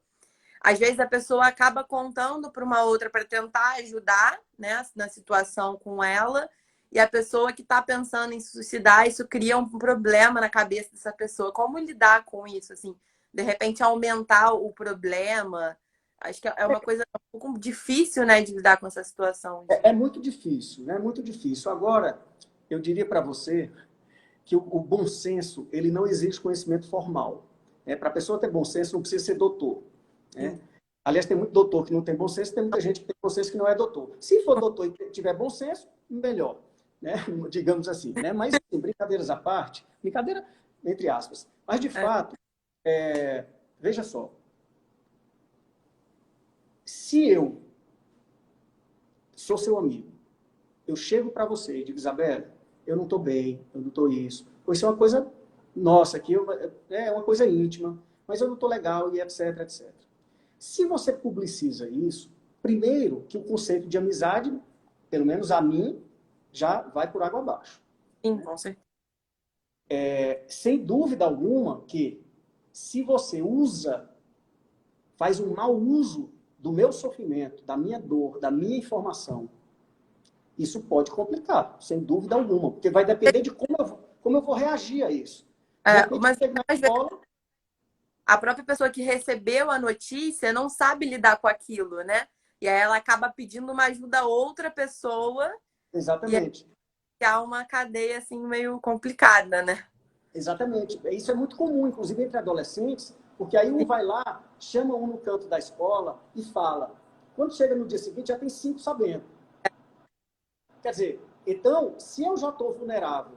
Às vezes a pessoa acaba contando para uma outra para tentar ajudar, né, na situação com ela, e a pessoa que está pensando em se suicidar, isso cria um problema na cabeça dessa pessoa. Como lidar com isso? Assim, de repente aumentar o problema. Acho que é uma coisa um pouco difícil, né, de lidar com essa situação. É muito difícil, né? Muito difícil. Agora, eu diria para você que o bom senso, ele não exige conhecimento formal. Para a pessoa ter bom senso, não precisa ser doutor. Né? Aliás, tem muito doutor que não tem bom senso, tem muita gente que tem bom senso que não é doutor. Se for doutor e tiver bom senso, melhor, né? Digamos assim. Né? Mas, assim, brincadeiras à parte, brincadeira entre aspas. Mas, de fato, veja só, se eu sou seu amigo, eu chego para você e digo, Isabela, eu não estou bem, eu não estou isso. Ou isso é uma coisa nossa, aqui é uma coisa íntima, mas eu não estou legal e etc, etc. Se você publiciza isso, primeiro que o conceito de amizade, pelo menos a mim, já vai por água abaixo. Sim, com certeza. Sem dúvida alguma que se você faz um mau uso do meu sofrimento, da minha dor, da minha informação, isso pode complicar, sem dúvida alguma, porque vai depender de como eu vou reagir a isso. De repente, Mas na escola, a própria pessoa que recebeu a notícia não sabe lidar com aquilo, né? E aí ela acaba pedindo uma ajuda a outra pessoa. exatamente. E há uma cadeia assim meio complicada, né? Exatamente. Isso é muito comum, inclusive entre adolescentes, porque aí um vai lá, chama um no canto da escola e fala. Quando chega no dia seguinte, já tem 5 sabendo. Quer dizer, então, se eu já estou vulnerável,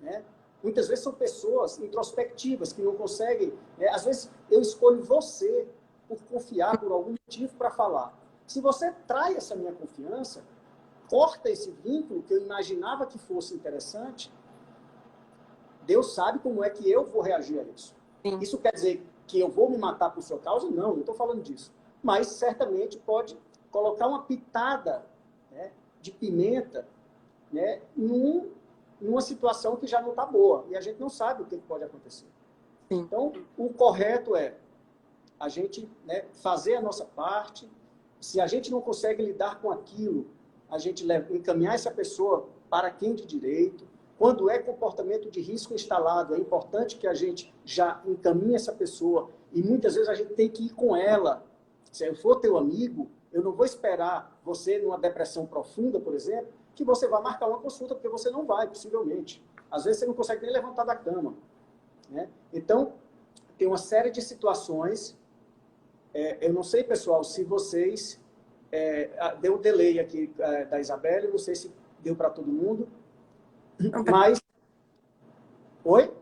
né? Muitas vezes são pessoas introspectivas que não conseguem. Às vezes eu escolho você por confiar por algum motivo para falar. Se você trai essa minha confiança, corta esse vínculo que eu imaginava que fosse interessante, Deus sabe como é que eu vou reagir a isso. Sim. Isso quer dizer que eu vou me matar por sua causa? Não estou falando disso. Mas certamente pode colocar uma pitada, né, de pimenta, né, numa situação que já não está boa. E a gente não sabe o que pode acontecer. Sim. Então, o correto é a gente, né, fazer a nossa parte. Se a gente não consegue lidar com aquilo, a gente encaminhar essa pessoa para quem de direito. Quando é comportamento de risco instalado, é importante que a gente já encaminhe essa pessoa. E muitas vezes a gente tem que ir com ela. Se eu for teu amigo, eu não vou esperar você numa depressão profunda, por exemplo, que você vá marcar uma consulta, porque você não vai, possivelmente. Às vezes você não consegue nem levantar da cama. Né? Então, tem uma série de situações. Eu não sei, pessoal, se vocês... deu um delay aqui da Isabela, não sei se deu para todo mundo. Mas... Oi?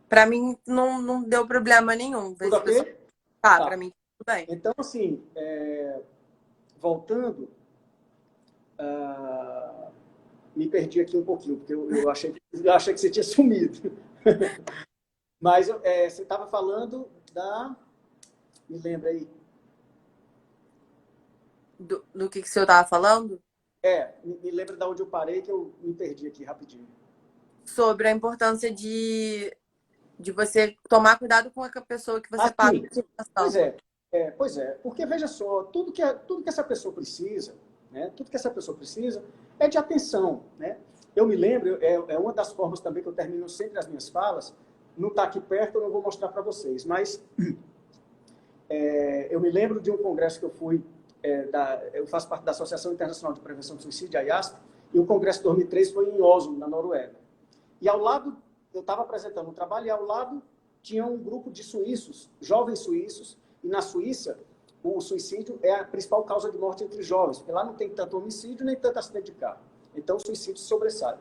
Para mim não deu problema nenhum. Tudo ok? Tá, para mim tudo bem. Então, assim, voltando, Me perdi aqui um pouquinho, porque eu achei que você tinha sumido. Mas você estava falando da... Me lembra aí. Do que o senhor estava falando? Me lembra de onde eu parei, que eu me perdi aqui rapidinho. Sobre a importância de você tomar cuidado com a pessoa que você passa Sim. a situação. Pois é. Porque, veja só, tudo que essa pessoa precisa, né? Tudo que essa pessoa precisa é de atenção, né? Eu me lembro, é uma das formas também que eu termino sempre as minhas falas, não está aqui perto, eu não vou mostrar para vocês, mas eu me lembro de um congresso que eu fui, eu faço parte da Associação Internacional de Prevenção do Suicídio, a IASP, e o congresso de 2003 foi em Oslo, na Noruega. E ao lado, eu estava apresentando um trabalho, e ao lado tinha um grupo de suíços, jovens suíços, e na Suíça, o suicídio é a principal causa de morte entre jovens, porque lá não tem tanto homicídio, nem tanto acidente de carro. Então, o suicídio sobressai.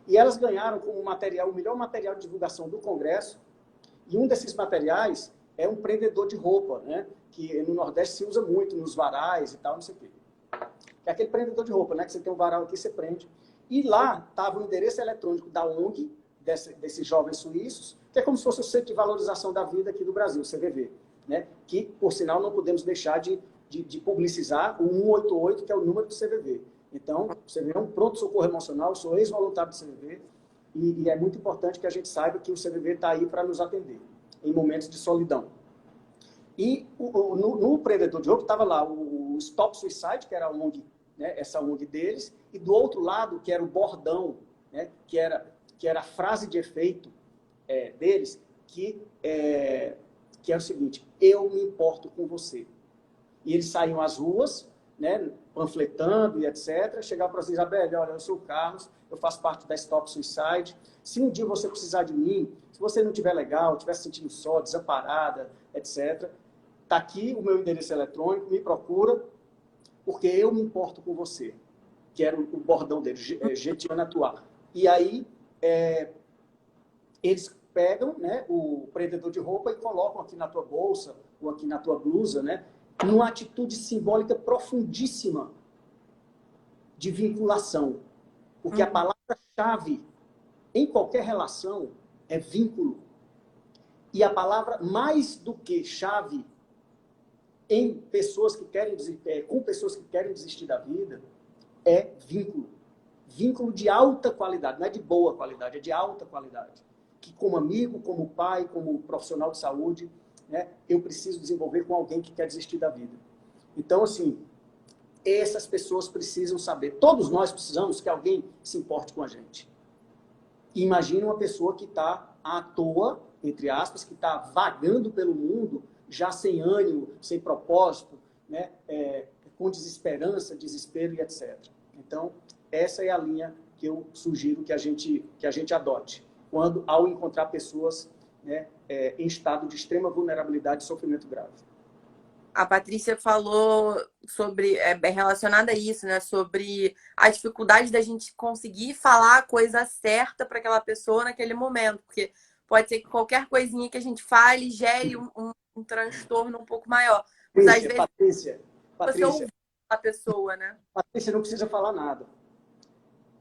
E elas ganharam como material, o melhor material de divulgação do congresso, e um desses materiais é um prendedor de roupa, né? Que no Nordeste se usa muito, nos varais e tal, não sei o quê. É aquele prendedor de roupa, né? Que você tem um varal aqui, você prende. E lá estava o endereço eletrônico da ONG, desses jovens suíços, que é como se fosse o Centro de Valorização da Vida aqui do Brasil, o CVV, né? Que, por sinal, não podemos deixar de publicizar o 188, que é o número do CVV. Então, o CVV é um pronto-socorro emocional, eu sou ex-voluntário do CVV, e é muito importante que a gente saiba que o CVV está aí para nos atender em momentos de solidão. E no prendedor de roupa estava lá o Stop Suicide, que era a ONG, né, essa ONG deles, e do outro lado, que era o bordão, né, que era a frase de efeito deles, que é o seguinte: eu me importo com você. E eles saíam às ruas, né, panfletando e etc. Chegavam para a Isabelle: olha, eu sou o Carlos, eu faço parte da Stop Suicide. Se um dia você precisar de mim, se você não estiver legal, estiver se sentindo só, desamparada, etc., está aqui o meu endereço eletrônico, me procura, porque eu me importo com você. Que era o bordão dele, Getiana Atuar. E aí, eles pegam, né, o prendedor de roupa e colocam aqui na tua bolsa ou aqui na tua blusa, né, numa atitude simbólica profundíssima de vinculação. Porque a palavra-chave em qualquer relação é vínculo. E a palavra mais do que chave em pessoas que querem com pessoas que querem desistir da vida é vínculo. Vínculo de alta qualidade, não é de boa qualidade, é de alta qualidade. Que como amigo, como pai, como profissional de saúde, né, eu preciso desenvolver com alguém que quer desistir da vida. Então, assim, essas pessoas precisam saber, todos nós precisamos que alguém se importe com a gente. E imagine uma pessoa que está à toa, entre aspas, que está vagando pelo mundo, já sem ânimo, sem propósito, né, com desesperança, desespero e etc. Então, essa é a linha que eu sugiro que a gente adote, ao encontrar pessoas, né, em estado de extrema vulnerabilidade e sofrimento grave. A Patrícia falou sobre, bem relacionada a isso, né? Sobre a dificuldade da gente conseguir falar a coisa certa para aquela pessoa naquele momento. Porque pode ser que qualquer coisinha que a gente fale gere um transtorno um pouco maior. Mas às vezes você ouve a pessoa, né? Patrícia, não precisa falar nada.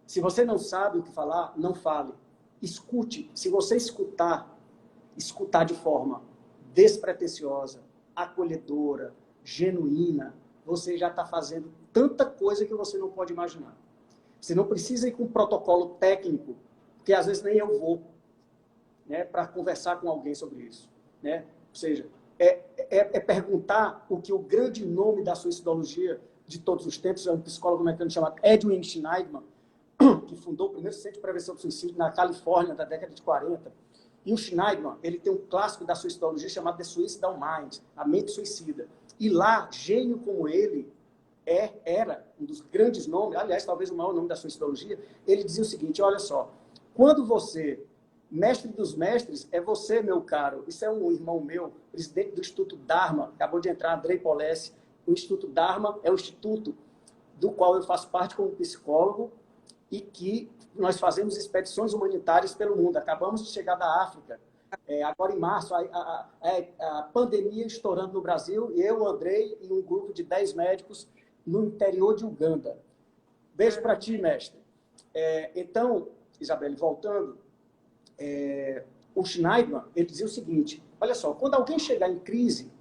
Se você não sabe o que falar, não fale. Escute. Se você escutar de forma despretensiosa, acolhedora, genuína, você já está fazendo tanta coisa que você não pode imaginar. Você não precisa ir com um protocolo técnico, porque às vezes nem eu vou, né, para conversar com alguém sobre isso. Né? Ou seja, é perguntar o que o grande nome da suicidologia de todos os tempos, é um psicólogo americano chamado Edwin Schneidman, que fundou o primeiro centro de prevenção do suicídio na Califórnia, da década de 40. E o Schneidman, ele tem um clássico da suicidologia chamado The Suicidal Mind, a mente suicida. E lá, gênio como ele era um dos grandes nomes, aliás, talvez o maior nome da suicidologia, ele dizia o seguinte: olha só, quando você, mestre dos mestres, é você, meu caro, isso é um irmão meu, presidente do Instituto Dharma, acabou de entrar, Andrei Polessi. O Instituto Dharma é o instituto do qual eu faço parte como psicólogo, e que nós fazemos expedições humanitárias pelo mundo. Acabamos de chegar da África, agora em março, a pandemia estourando no Brasil, eu, Andrei e um grupo de 10 médicos no interior de Uganda. Beijo para ti, mestre. Então, Isabelle, voltando, o Schneiderman, ele dizia o seguinte, olha só, quando alguém chegar em crise,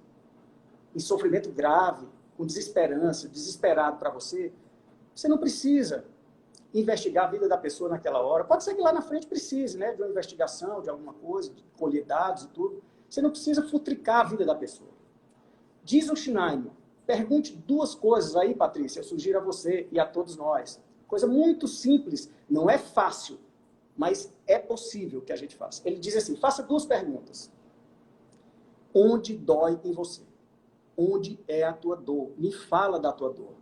em sofrimento grave, com desesperança, desesperado para você, você não precisa investigar a vida da pessoa naquela hora. Pode ser que lá na frente precise, né, de uma investigação, de alguma coisa, de colher dados e tudo. Você não precisa futricar a vida da pessoa. Diz o Schneiderman, pergunte duas coisas aí, Patrícia, eu sugiro a você e a todos nós. Coisa muito simples, não é fácil, mas é possível que a gente faça. Ele diz assim, faça duas perguntas. Onde dói em você? Onde é a tua dor? Me fala da tua dor.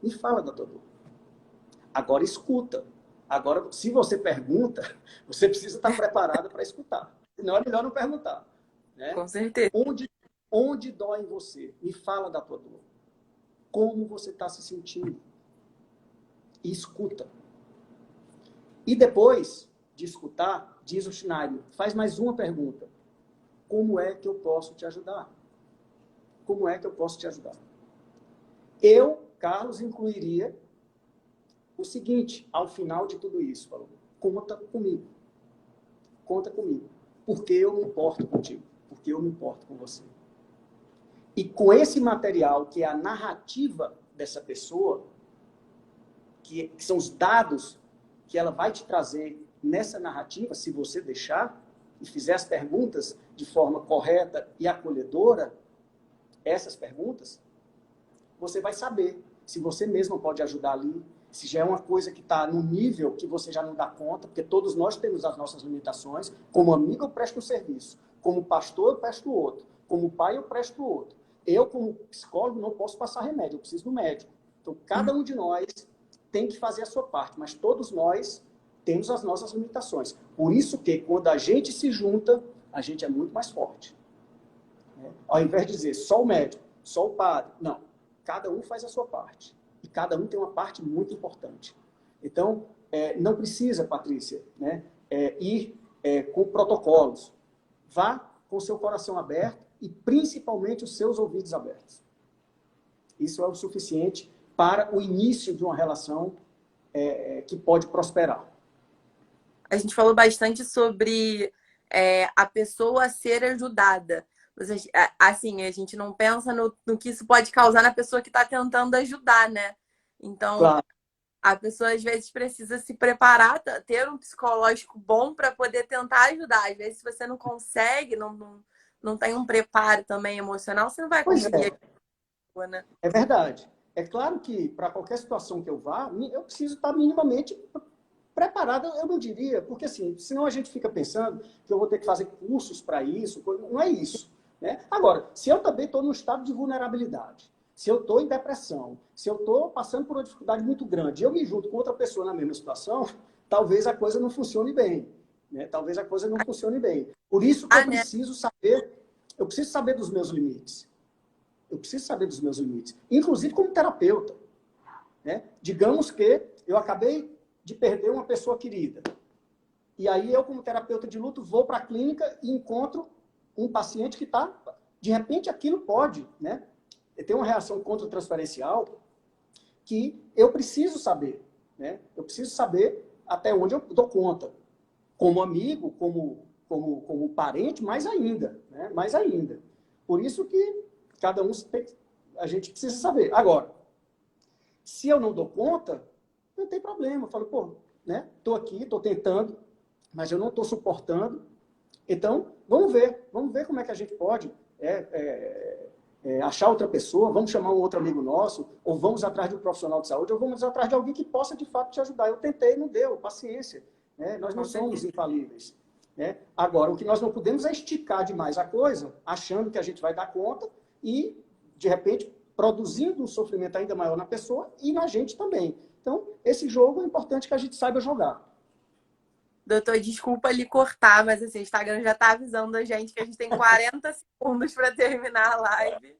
Me fala da tua dor. Agora escuta. Agora, se você pergunta, você precisa estar preparado para escutar. Senão é melhor não perguntar. Né? Com certeza. Onde dói em você? Me fala da tua dor. Como você está se sentindo? E escuta. E depois de escutar, diz o Schneider, faz mais uma pergunta. Como é que eu posso te ajudar? Como é que eu posso te ajudar? Eu, Carlos, incluiria o seguinte, ao final de tudo isso, falou, conta comigo. Conta comigo. Porque eu me importo contigo. Porque eu me importo com você. E com esse material, que é a narrativa dessa pessoa, que são os dados que ela vai te trazer nessa narrativa, se você deixar, e fizer as perguntas de forma correta e acolhedora, essas perguntas, você vai saber se você mesmo pode ajudar ali, se já é uma coisa que está no nível que você já não dá conta, porque todos nós temos as nossas limitações. Como amigo, eu presto um serviço. Como pastor, eu presto outro. Como pai, eu presto outro. Eu, como psicólogo, não posso passar remédio, eu preciso do médico. Então, cada um de nós tem que fazer a sua parte, mas todos nós temos as nossas limitações. Por isso que, quando a gente se junta, a gente é muito mais forte. Ao invés de dizer só o médico, só o padre, não. Cada um faz a sua parte. E cada um tem uma parte muito importante. Então, não precisa, Patrícia, né, ir com protocolos. Vá com o seu coração aberto e, principalmente, os seus ouvidos abertos. Isso é o suficiente para o início de uma relação que pode prosperar. A gente falou bastante sobre a pessoa ser ajudada. Assim, a gente não pensa no que isso pode causar na pessoa que está tentando ajudar, né? Então, Claro. a pessoa às vezes precisa se preparar, ter um psicológico bom para poder tentar ajudar. Às vezes, se você não consegue, não tem um preparo também emocional, você não vai Pois conseguir. né? É verdade. É claro que, para qualquer situação que eu vá, eu preciso estar minimamente preparado, eu não diria, porque assim, senão a gente fica pensando que eu vou ter que fazer cursos para isso, não é isso. Né? Agora, se eu também estou num estado de vulnerabilidade, se eu estou em depressão, se eu estou passando por uma dificuldade muito grande, eu me junto com outra pessoa na mesma situação, talvez a coisa não funcione bem. Né? Talvez a coisa não funcione bem. Por isso que eu preciso saber dos meus limites. Eu preciso saber dos meus limites. Inclusive como terapeuta. Né? Digamos que eu acabei de perder uma pessoa querida. E aí eu, como terapeuta de luto, vou para a clínica e encontro um paciente que está... De repente, aquilo pode, né? Ter uma reação contra-transferencial que eu preciso saber. Né? Eu preciso saber até onde eu dou conta. Como amigo, como parente, mais ainda. Né? Mais ainda. Por isso que cada um a gente precisa saber. Agora, se eu não dou conta, não tem problema. Eu falo, pô, né? Estou aqui, estou tentando, mas eu não estou suportando. Então, vamos ver como é que a gente pode achar outra pessoa, vamos chamar um outro amigo nosso, ou vamos atrás de um profissional de saúde, ou vamos atrás de alguém que possa, de fato, te ajudar. Eu tentei, não deu, paciência. Né? Nós não somos infalíveis. Né? Agora, o que nós não podemos é esticar demais a coisa, achando que a gente vai dar conta e, de repente, produzindo um sofrimento ainda maior na pessoa e na gente também. Então, esse jogo é importante que a gente saiba jogar. Doutor, desculpa lhe cortar, mas assim, o Instagram já está avisando a gente que a gente tem 40 segundos para terminar a live.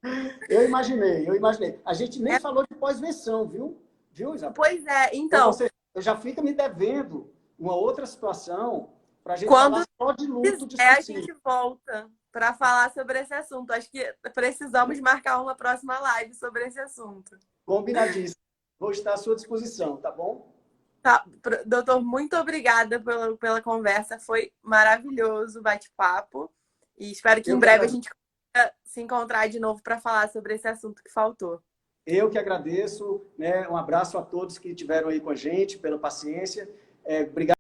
Eu imaginei. A gente nem falou de pós-venção, viu? Viu, Isabel? Pois é, então... Eu já fica me devendo uma outra situação para a gente falar só de luto de suicídio. A gente volta para falar sobre esse assunto. Acho que precisamos marcar uma próxima live sobre esse assunto. Combinadíssimo. Vou estar à sua disposição, tá bom? Tá, doutor, muito obrigada pela conversa. Foi maravilhoso o bate-papo. E espero que Eu em que breve a agradeço. gente consiga se encontrar de novo para falar sobre esse assunto que faltou. Eu que agradeço, né? Um abraço a todos que estiveram aí com a gente, pela paciência. Obrigado.